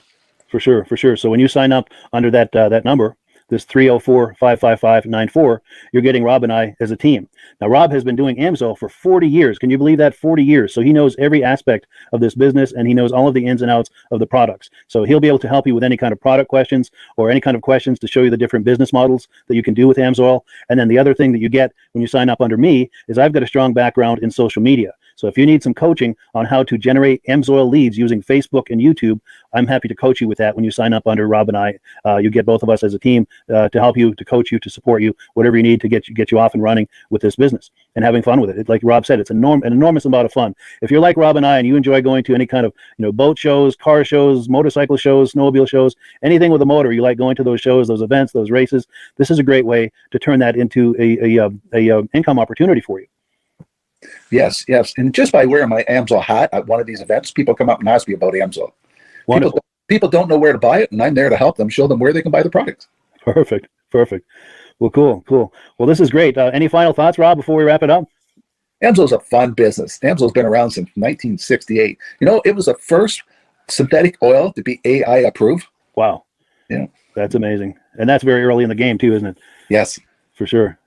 [SPEAKER 1] For sure, for sure. So when you sign up under that that number, this 304-555-94, you're getting Rob and I as a team. Now, Rob has been doing Amsoil for 40 years. Can you believe that? 40 years. So he knows every aspect of this business, and he knows all of the ins and outs of the products. So he'll be able to help you with any kind of product questions or any kind of questions to show you the different business models that you can do with Amsoil. And then the other thing that you get when you sign up under me is I've got a strong background in social media. So if you need some coaching on how to generate Amsoil leads using Facebook and YouTube, I'm happy to coach you with that when you sign up under Rob and I. You get both of us as a team to help you, to coach you, to support you, whatever you need to get you off and running with this business and having fun with it. Like Rob said, it's an enormous amount of fun. If you're like Rob and I and you enjoy going to any kind of boat shows, car shows, motorcycle shows, snowmobile shows, anything with a motor, you like going to those shows, those events, those races, this is a great way to turn that into a income opportunity for you.
[SPEAKER 9] Yes, yes. And just by wearing my Amsoil hat at one of these events, people come up and ask me about Amsoil. People don't know where to buy it, and I'm there to help them, show them where they can buy the products.
[SPEAKER 1] Perfect, perfect. Well, cool. Well, this is great. Any final thoughts, Rob, before we wrap it up?
[SPEAKER 9] Amsoil's a fun business. Amsoil's been around since 1968. It was the first synthetic oil to be AI approved.
[SPEAKER 1] Wow.
[SPEAKER 9] Yeah.
[SPEAKER 1] That's amazing. And that's very early in the game too, isn't it?
[SPEAKER 9] Yes.
[SPEAKER 1] For sure.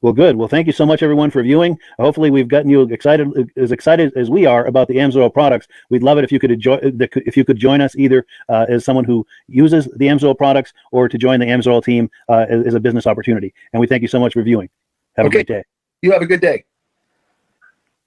[SPEAKER 1] Well, good. Well, thank you so much, everyone, for viewing. Hopefully, we've gotten you excited as we are about the Amsoil products. We'd love it if you could join us either as someone who uses the Amsoil products or to join the Amsoil team as a business opportunity. And we thank you so much for viewing. Have a great day.
[SPEAKER 9] You have a good day.